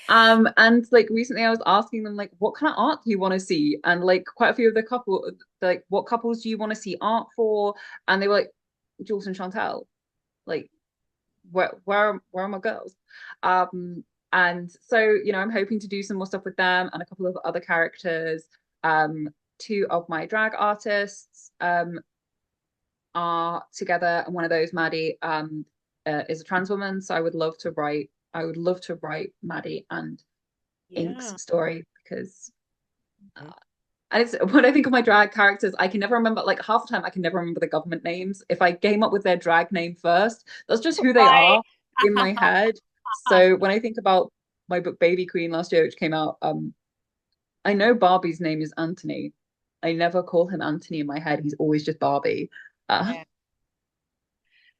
And like recently I was asking them like, what kind of art do you want to see? And like quite a few of the couple, like, what couples do you want to see art for? And they were like, Jules and Chantel, like, where are my girls? And so, I'm hoping to do some more stuff with them and a couple of other characters. Two of my drag artists are together, and one of those, Maddie, is a trans woman. So I would love to write Maddie and Ink's Yeah. story because and it's when I think of my drag characters, I can never remember, like half the time I can never remember the government names. If I came up with their drag name first, that's just who they Right. are in my head. So when I think about my book Baby Queen last year, which came out, I know Barbie's name is Anthony. I never call him Anthony in my head. He's always just Barbie. Uh, Yeah.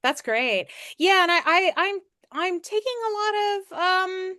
That's great. Yeah, and I'm taking a lot of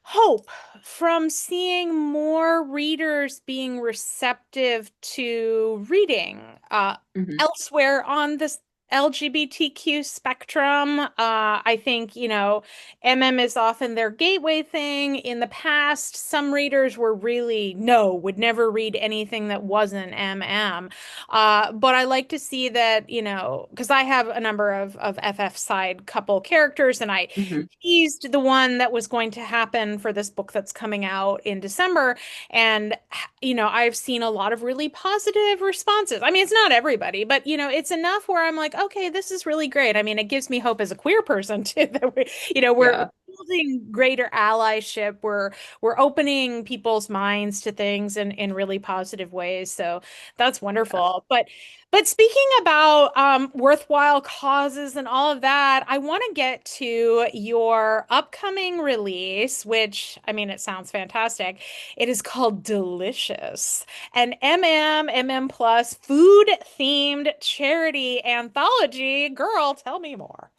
hope from seeing more readers being receptive to reading mhm, elsewhere on this LGBTQ spectrum. I think, MM is often their gateway thing. In the past, some readers were really, no, would never read anything that wasn't MM. But I like to see that, because I have a number of FF side couple characters, and I mhm, teased the one that was going to happen for this book that's coming out in December. And, I've seen a lot of really positive responses. I mean, it's not everybody, but, it's enough where I'm like, okay, this is really great. I mean, it gives me hope as a queer person too, that we're yeah, building greater allyship. We're opening people's minds to things in really positive ways. So that's yeah. wonderful. But speaking about worthwhile causes and all of that, I want to get to your upcoming release, which, I mean, it sounds fantastic. It is called Delicious, an MM Plus food themed charity anthology. Girl, tell me more.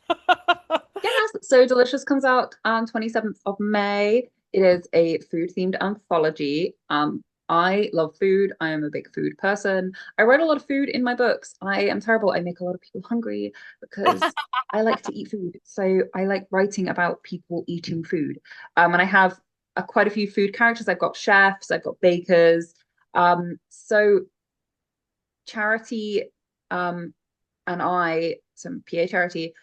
Yes, so Delicious comes out on 27th of May. It is a food themed anthology. I love food. I am a big food person. I write a lot of food in my books. I am terrible. I make a lot of people hungry because I like to eat food. So I like writing about people eating food. And I have quite a few food characters. I've got chefs, I've got bakers. So Charity and some PA Charity,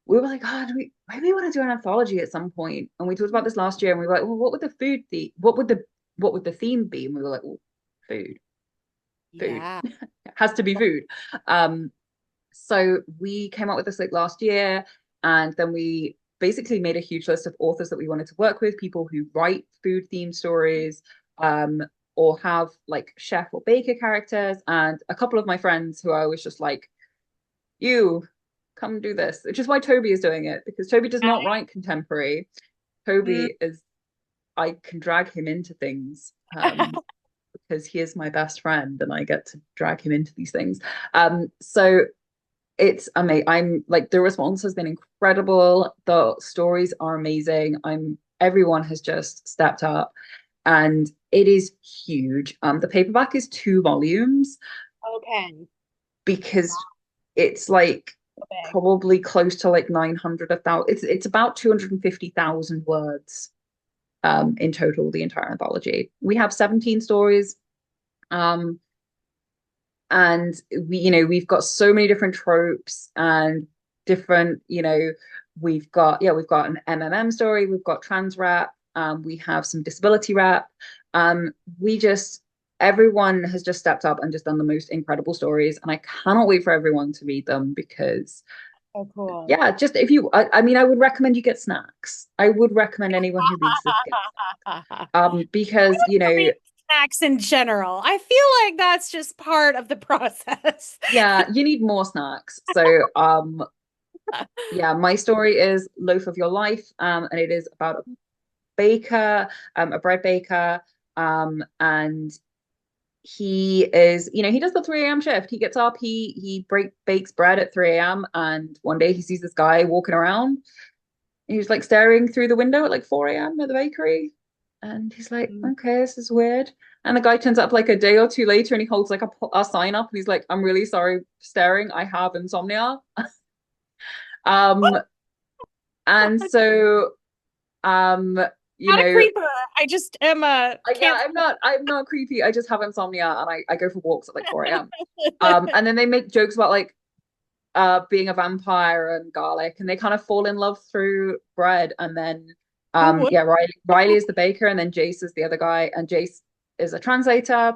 we were like, God, we maybe want to do an anthology at some point. And we talked about this last year, and we were like, well, what would the food be? What would the theme be? And we were like, well, food, food. Yeah. It has to be food. Um, so we came up with this like last year, and then we basically made a huge list of authors that we wanted to work with, people who write food themed stories, um, or have like chef or baker characters, and a couple of my friends who I was just like, you come do this, which is why Toby is doing it because Toby does not write contemporary. Mm. Toby is, I can drag him into things because he is my best friend and I get to drag him into these things. So it's amazing. I'm like, the response has been incredible. The stories are amazing. Everyone has just stepped up and it is huge. The paperback is 2 volumes. Okay. because it's like Big. probably close to like 900 a thousand. It's about 250,000 words in total, the entire anthology. We have 17 stories. Um, and we've got so many different tropes and different, we've got an MMM story, we've got trans rap, we have some disability rap. We just Everyone has just stepped up and just done the most incredible stories, and I cannot wait for everyone to read them because So cool. yeah, just if you I mean I would recommend you get snacks. I would recommend anyone who reads this get because Read snacks in general. I feel like that's just part of the process. yeah, you need more snacks. So yeah, my story is Loaf of Your Life, and it is about a baker, a bread baker, and he does the 3 a.m. shift. He gets up, he bakes bread at 3 a.m. and one day he sees this guy walking around. He's like staring through the window at like 4 a.m. at the bakery, and he's like, okay, this is weird. And the guy turns up like a day or two later, and he holds like a sign up, and he's like, I'm really sorry for staring. I have insomnia. Um, and so um you Not a know creeper. I just am a yeah, cancer. I'm not creepy. I just have insomnia, and I go for walks at like 4 a.m. And then they make jokes about like being a vampire and garlic, and they kind of fall in love through bread. And then Who would? yeah, Riley is the baker, and then Jace is the other guy, and Jace is a translator.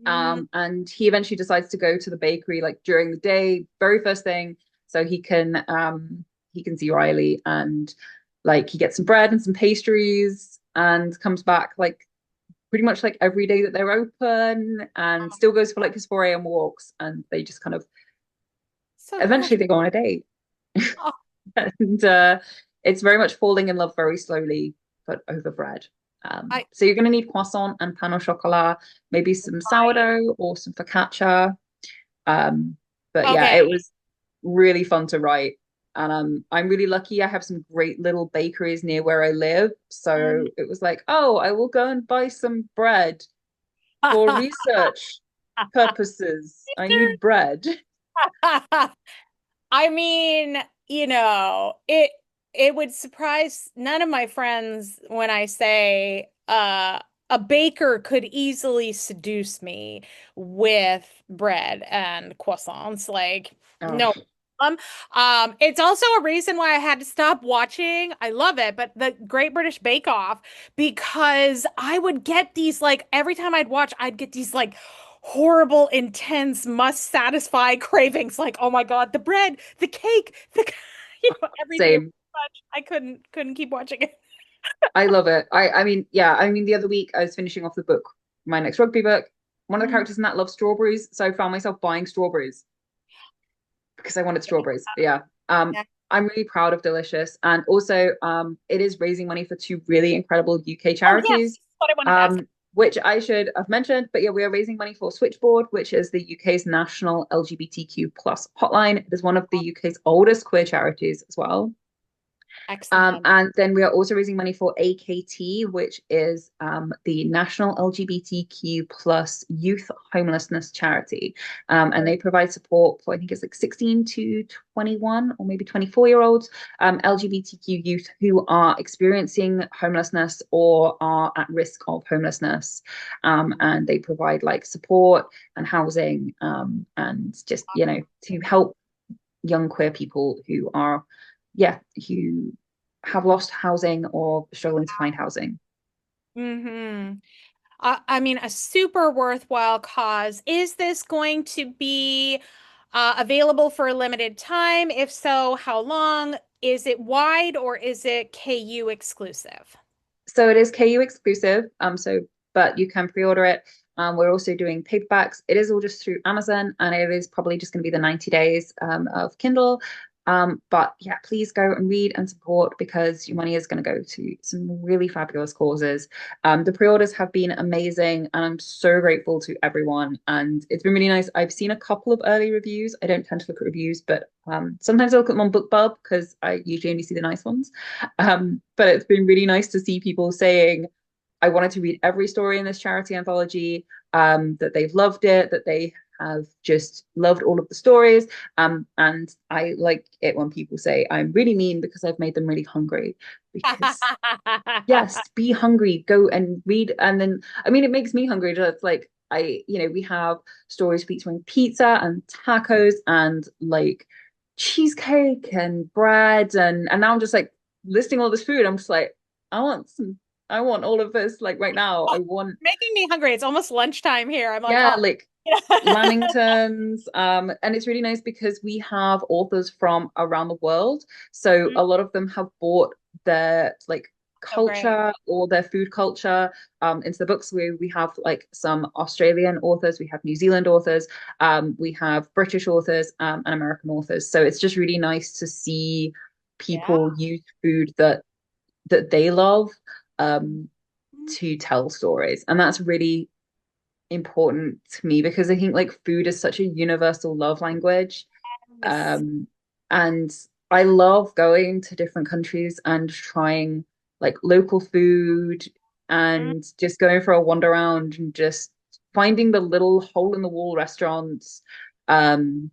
Mm, And he eventually decides to go to the bakery like during the day, very first thing, so he can see Riley, and like he gets some bread and some pastries and comes back like pretty much like every day that they're open, and still goes for like his 4 a.m. walks, and they just kind of so eventually precious. they go on a date. Oh, And it's very much falling in love very slowly, but over bread. I So you're going to need croissant and pain au chocolat, maybe some sourdough or some focaccia. Um, but yeah, okay. it was really fun to write. And I'm really lucky. I have some great little bakeries near where I live. So Mm. it was like, oh, I will go and buy some bread for research purposes. I need bread. I mean, it would surprise none of my friends when I say a baker could easily seduce me with bread and croissants. Like, Oh, no. Um, it's also a reason why I had to stop watching. I love it, but the Great British Bake Off, because I would get these like every time I'd watch, I'd get these like horrible, intense, must satisfy cravings. Like, oh my God, the bread, the cake, everything. It was same. much. I couldn't keep watching it. I love it. I mean, yeah, I mean, the other week I was finishing off the book, my next rugby book. One of the Mm, characters in that loves strawberries, so I found myself buying strawberries because I wanted strawberries. But yeah, yeah. I'm really proud of Delicious, and also it is raising money for two really incredible UK Oh yes, charities, that's what I wanted to ask. which I should have mentioned. But yeah, we are raising money for Switchboard, which is the UK's national LGBTQ plus hotline. It is one of the UK's oldest queer charities as well. Excellent. And then we are also raising money for AKT, which is the National LGBTQ plus Youth Homelessness Charity. And they provide support for, I think it's like 16 to 21 or maybe 24-year-olds, LGBTQ youth who are experiencing homelessness or are at risk of homelessness. And they provide like support and housing, and just, to help young queer people who are, yeah, who have lost housing or struggling to find housing. Hmm. I mean, a super worthwhile cause. Is this going to be available for a limited time? If so, how long? Is it wide or is it KU exclusive? So it is KU exclusive. But you can pre-order it. We're also doing paperbacks. It is all just through Amazon, and it is probably just going to be the 90 days of Kindle. But yeah, please go and read and support because your money is going to go to some really fabulous causes. The pre-orders have been amazing, and I'm so grateful to everyone. And it's been really nice. I've seen a couple of early reviews. I don't tend to look at reviews, but sometimes I look at them on BookBub because I usually only see the nice ones. But it's been really nice to see people saying, I wanted to read every story in this charity anthology, that they've loved it, that they have just loved all of the stories. And I like it when people say I'm really mean because I've made them really hungry. Because yes, be hungry, go and read. And then, I mean, it makes me hungry. Just like we have stories featuring pizza and tacos and like cheesecake and bread. And now I'm just like listing all this food. I'm just like, I want some, I want all of this like right now. I want, Making me hungry. It's almost lunchtime here. I'm like, yeah, oh. like Lamingtons. And it's really nice because we have authors from around the world. So a lot of them have brought their like So great. culture or their food culture into the books. We have like some Australian authors, we have New Zealand authors, we have British authors, and American authors. So it's just really nice to see Yeah. people use food that they love um, to tell stories. And that's really important to me because I think like food is such a universal love language. Yes. Um, and I love going to different countries and trying like local food Mm. and just going for a wander around and just finding the little hole in the wall restaurants. And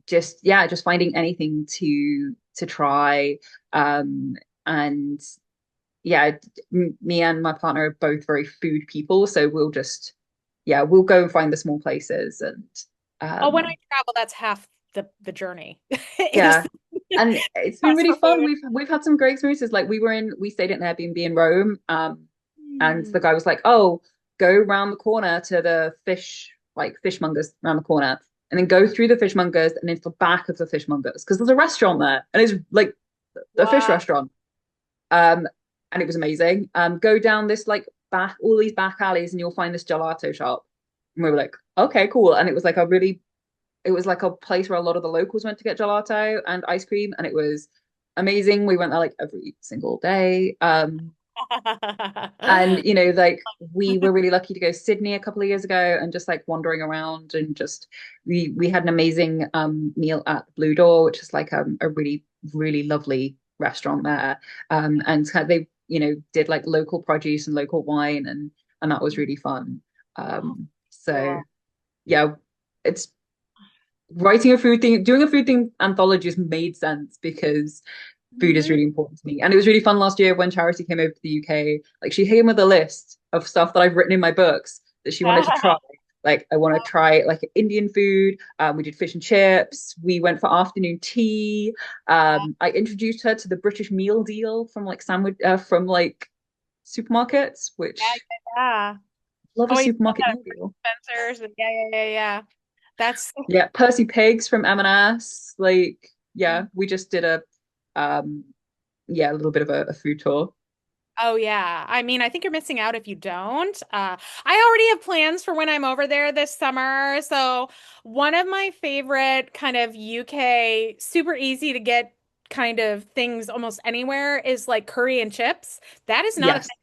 just yeah, just finding anything to try. And yeah, me and my partner are both very food people, so we'll just yeah, we'll go and find the small places and Oh, when I um travel, that's half the journey is yeah. And it's been quest really for fun. food. We've had some great experiences. Like we stayed at an Airbnb in Rome, and Mm. the guy was like, "Oh, go round the corner to the fishmongers around the corner, and then go through the fishmongers and into the back of the fishmongers because there's a restaurant there, and it's like a fish Wow. restaurant." Um, and it was amazing. Go down this like back, all these back alleys, and you'll find this gelato shop. And we were like, okay, cool. And it was like a place where a lot of the locals went to get gelato and ice cream, and it was amazing. We went there like every single day. And like we were really lucky to go to Sydney a couple of years ago and just like wandering around and just we had an amazing meal at the Blue Door, which is like a really, really lovely restaurant there. And they, did like local produce and local wine and that was really fun. So Cool. yeah, it's writing a food thing, doing a food thing anthology just made sense because food is Mhm. really important to me. And it was really fun last year when Charity came over to the UK. Like she came with a list of stuff that I've written in my books that she wanted to try. Like I want to try like Indian food. We did fish and chips. We went for afternoon tea. I introduced her to the British meal deal from like sandwich from like supermarkets, Yeah, which yeah. love a Oh, you love supermarket that meal deal. Spencer's and yeah. That's Yeah, Percy Pigs from M&S. Like yeah, we just did um a little bit of a food tour. oh yeah. I mean, I think you're missing out if you don't. I already have plans for when I'm over there this summer. So one of my favorite kind of UK, super easy to get kind of things almost anywhere is like curry and chips. That is not a Yes. thing.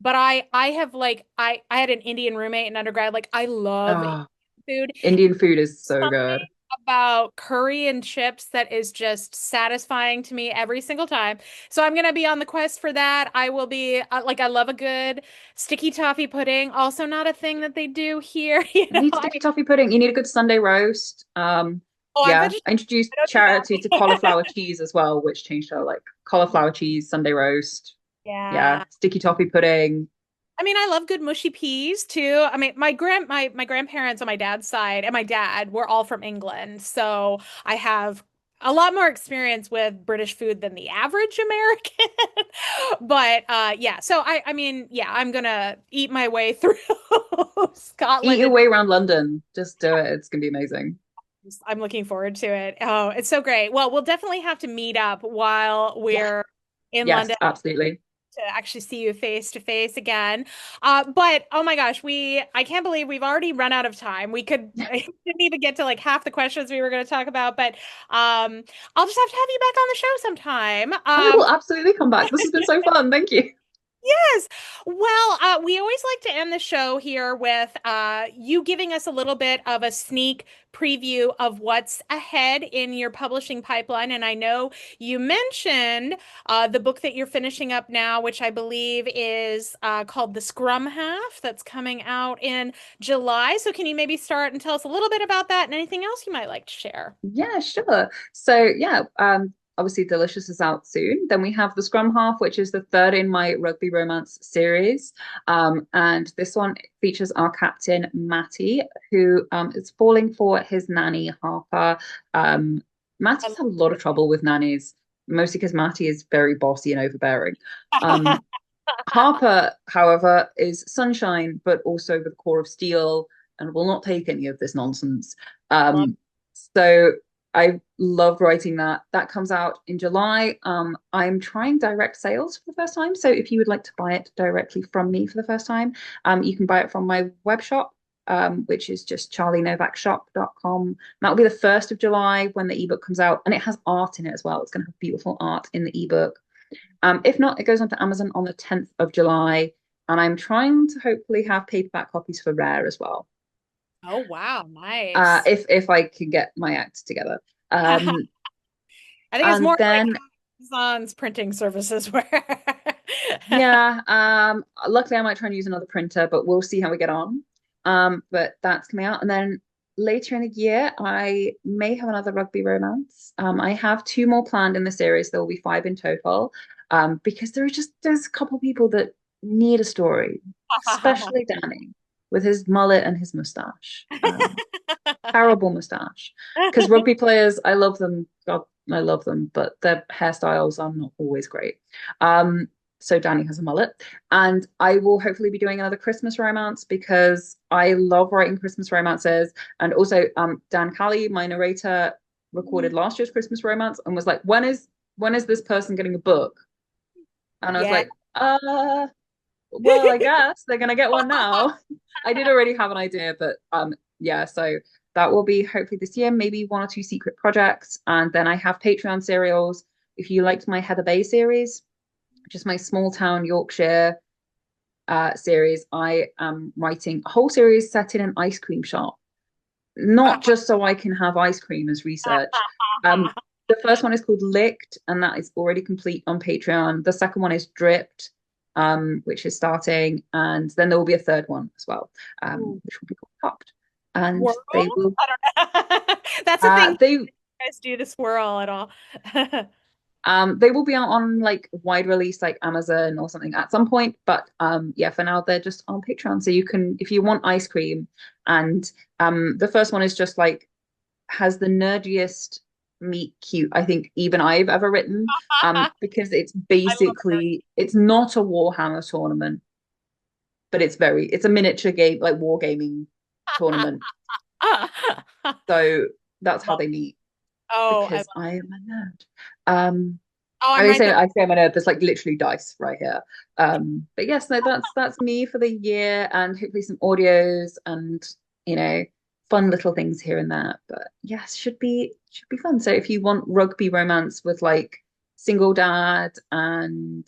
But I have like I had an Indian roommate in undergrad. Like I love Indian Oh, food. Indian food is so good. Something about curry and chips that is just satisfying to me every single time. So I'm gonna be on the quest for that. I will be like I love a good sticky toffee pudding. Also not a thing that they do here, you You know. need sticky toffee pudding. You need a good Sunday roast. Oh, I'm Yeah. vegetarian. I introduced I don't do Charity to that. cauliflower cheese as well, which changed her like cauliflower cheese, Sunday roast. Yeah. Yeah. Sticky toffee pudding. I mean, I love good mushy peas too. I mean, my grandparents on my dad's side and my dad were all from England, so I have a lot more experience with British food than the average American. But yeah, so I mean, yeah, I'm gonna eat my way through Eat Scotland your and way around London. Just do it. It's gonna be amazing. I'm looking forward to it. Oh, it's so great. Well, we'll definitely have to meet up while Yeah. we're in Yes, London absolutely. to actually see you face to face again. But oh my gosh, I can't believe we've already run out of time. We could I didn't even get to like half the questions we were going to talk about, but I'll just have to have you back on the show sometime. I will absolutely come back. This has been so fun. Thank you. Yes. Well, we always like to end the show here with you giving us a little bit of a sneak preview of what's ahead in your publishing pipeline. And I know you mentioned the book that you're finishing up now, which I believe is called The Scrum Half, that's coming out in July. So can you maybe start and tell us a little bit about that and anything else you might like to share? Yeah, sure. So yeah, obviously Delicious is out soon. Then we have the Scrum Half, which is the third in my rugby romance series. And this one features our captain, Matty, who is falling for his nanny, Harper. Matty's had a lot of trouble with nannies, mostly because Matty is very bossy and overbearing. Um, Harper, however, is sunshine, but also with a core of steel and will not take any of this nonsense. Love. So I love writing that. That comes out in July. I'm trying direct sales for the first time. So if you would like to buy it directly from me for the first time, you can buy it from my web shop, which is just charlienovakshop.com. That'll be the 1st of July when the ebook comes out. And it has art in it as well. It's going to have beautiful art in the ebook. If not, it goes onto Amazon on the 10th of July. And I'm trying to hopefully have paperback copies for Rare as well. Oh, wow. Nice. If I can get my act together. Um, I think it's and more like then Amazon's printing services where yeah, luckily I might try and use another printer, but we'll see how we get on. But that's coming out, and then later in the year I may have another rugby romance. I have two more planned in the series. There will be five in total. Because there's a couple of people that need a story, especially Danny with his mullet and his mustache. Terrible mustache. Because rugby players, I love them. God, I love them, but their hairstyles are not always great. So Danny has a mullet, and I will hopefully be doing another Christmas romance because I love writing Christmas romances. And also, Dan Callie, my narrator, recorded last year's Christmas romance and was like, "When is this person getting a book?" And I was Yeah. like, well, I guess they're gonna get one now. I did already have an idea, but yeah, so that will be hopefully this year, maybe one or two secret projects. And then I have Patreon serials. If you liked my Heather Bay series, just my small town Yorkshire series, I am writing a whole series set in an ice cream shop, not just so I can have ice cream as research. Um, the first one is called Licked, and that is already complete on Patreon. The second one is Dripped, which is starting, and then there will be a third one as well, Ooh. which will be called Popped. And Swirl? they will, I don't know. That's a thing. You they guys do the swirl at all. they will be on like wide release like Amazon or something at some point. But yeah, for now they're just on Patreon. So you can, if you want ice cream, and the first one is just like has the nerdiest meet cute I think even I've ever written. Because it's I love basically it's not a Warhammer tournament, but it's a miniature game like wargaming tournament. her. So that's how Love- they meet Oh, I love. because I am a nerd. Oh, I I'm mean, right say there. I say I'm a nerd. There's like literally dice right here. But yes, no, that's me for the year, and hopefully some audios and you know fun little things here and there. But yes, should be fun. So if you want rugby romance with like single dad and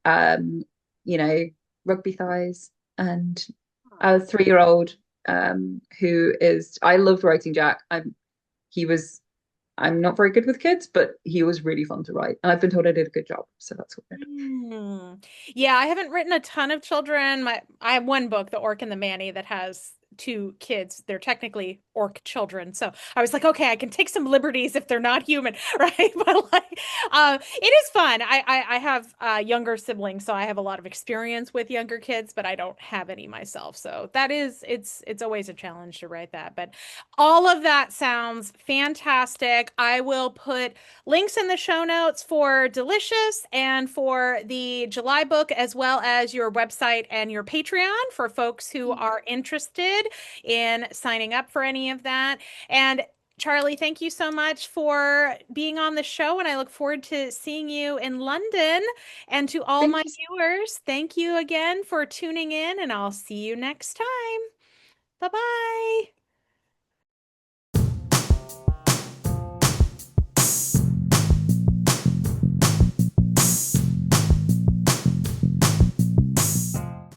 um, you know, rugby thighs and a 3-year-old who is I loved writing Jack. He was I'm not very good with kids, but he was really fun to write. And I've been told I did a good job. So that's all good. Mm. Yeah, I haven't written a ton of children. I have one book, The Orc and the Manny, that has two kids. They're technically orc children. So I was like, okay, I can take some liberties if they're not human, right? But like, it is fun. I have younger siblings, so I have a lot of experience with younger kids, but I don't have any myself. So that is, it's always a challenge to write that. But all of that sounds fantastic. I will put links in the show notes for Delicious and for the July book, as well as your website and your Patreon for folks who are interested in signing up for any of that. And Charlie, thank you so much for being on the show, and I look forward to seeing you in London. And to all my Thank you. viewers, thank you again for tuning in, and I'll see you next time. Bye bye.